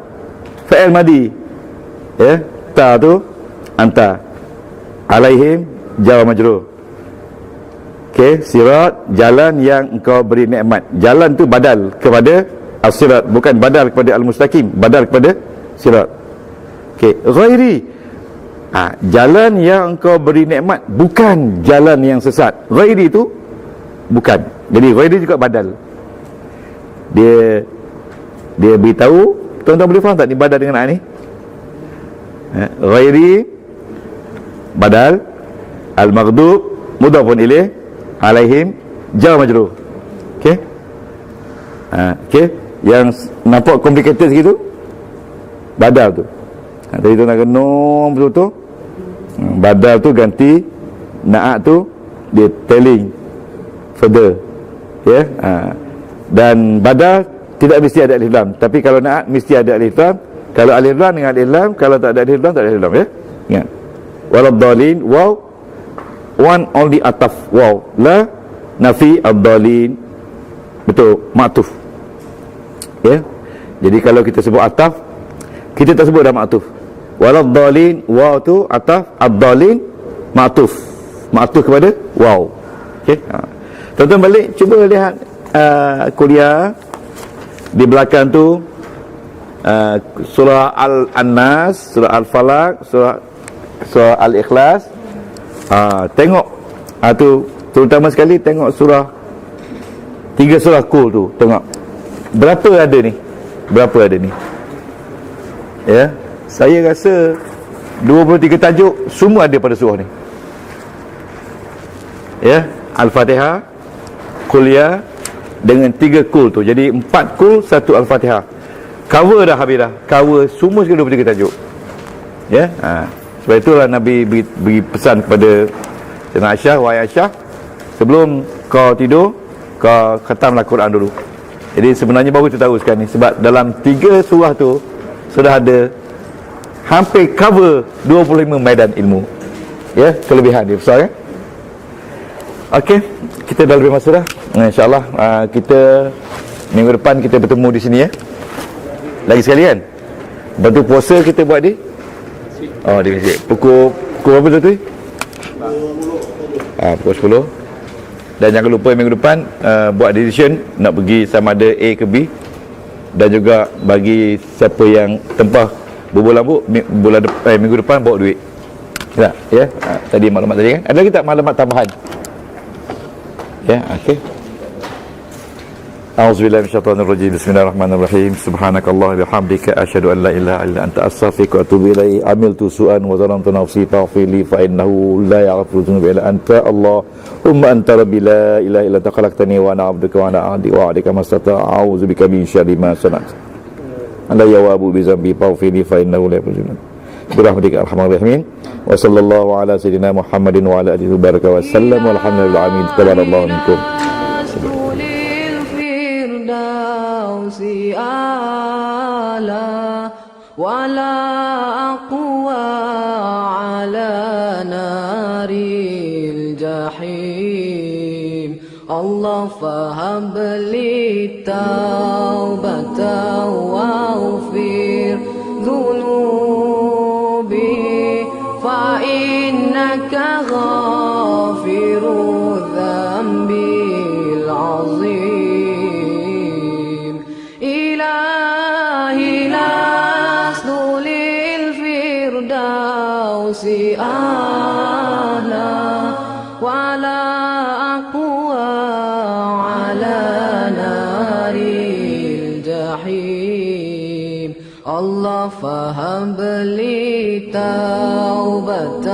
B: fa'il madi. Ya, ta tu anta. Alaihim jar majrur. Okey, sirat jalan yang engkau beri nikmat. Jalan tu badal kepada as-sirat, bukan badal kepada al-mustaqim, badal kepada sirat. Okey, ghairi. Jalan yang engkau beri nikmat bukan jalan yang sesat. Ghairi tu bukan. Jadi ghairi juga badal. Dia beritahu, tuan-tuan boleh faham tak ni badal dengan ni? Ghairi badal, al-maghdub mudhafun ilaih, alaihim jar majrur. Okey? Okey, yang nampak complicated segitu badal tu. Tadi tu nak kenung betul-betul. Badal tu ganti na'at tu dia telling further. Ya? Dan badal tidak mesti ada alif lam, tapi kalau na'at mesti ada alif lam. Kalau alif lam dengan alif lam, kalau tak ada alif lam tak ada alif lam, ya. Ingat. Waladhdallin waw, one only ataf waw, la nafi ad-dallin. Betul, ma'tuf. Ya. Jadi kalau kita sebut ataf, kita tak sebut dah ma'tuf. Waladhdallin waw tu ataf, ad-dallin ma'tuf. Ma'tuf kepada waw. Okey. Tuan-tuan balik cuba lihat kuliah di belakang tu, surah Al-Nas, surah Al-Falaq, surah Al-Ikhlas. Tengok tu terutama sekali tengok surah 3 surah Qul tu, tengok berapa ada ni, ya. Saya rasa 23 tajuk semua ada pada surah ni, ya. Al-Fatihah, Qul ya dengan 3 kul tu. Jadi 4 kul, 1 Al-Fatihah. Cover dah habis dah. Cover semua sekali 23 tajuk. Ya. Sebab itulah Nabi beri pesan kepada Sayyidina Aisyah, wahai Aisyah, sebelum kau tidur, kau khatamlah Quran dulu. Jadi sebenarnya baru kita tahu sekarang ni, sebab dalam 3 surah tu sudah ada hampir cover 25 medan ilmu. Ya, kelebihan dia besar ya. Okey, kita dah lebih masa dah. InsyaAllah kita minggu depan kita bertemu di sini ya. Lagi sekali kan. Bantu puasa kita buat di di masjid. Pukul berapa tu? Pukul 10. Dan jangan lupa minggu depan buat decision nak pergi sama ada A ke B. Dan juga bagi siapa yang tempah berbulan minggu depan bawa duit. Tak? Ya. Tadi maklumat tadi kan. Ada lagi tak maklumat tambahan? Ya, okey. A'udzubillahi minasyaitonirrajim. Bismillahirrahmanirrahim. Subhanakallah bihamdika asyhadu an la ilaha illa anta astaghfiruka wa atubu ilaik. Amiltu su'an wa zalamtu nafsi faghfir li fa innahu la yaghfiru dzunuba illa anta. Allahumma anta rabbi la ilaha illa anta khalaqtani wa ana 'abduka wa ana 'abdi wa 'alaika mastata. A'udzubika min syarri ma sana'tu. Anta yawabu bi dzambi faghfir li fa innahu la yaghfiru dzunuba. Birahmatika arhamar rahimin. Wa sallallahu ala sayyidina Muhammadin wa ala alihi wa baraka wa sallam walhamdulillahi alamin. Tabarallahu minkum.
G: ولا أقوى على نار الجحيم الله فهب لي توبة واغفر ذنوبي فإنك غافر الذنب العظيم إلهي لست للفردوس أهلا ولا أقوى على نار الجحيم الله فهب لي توبة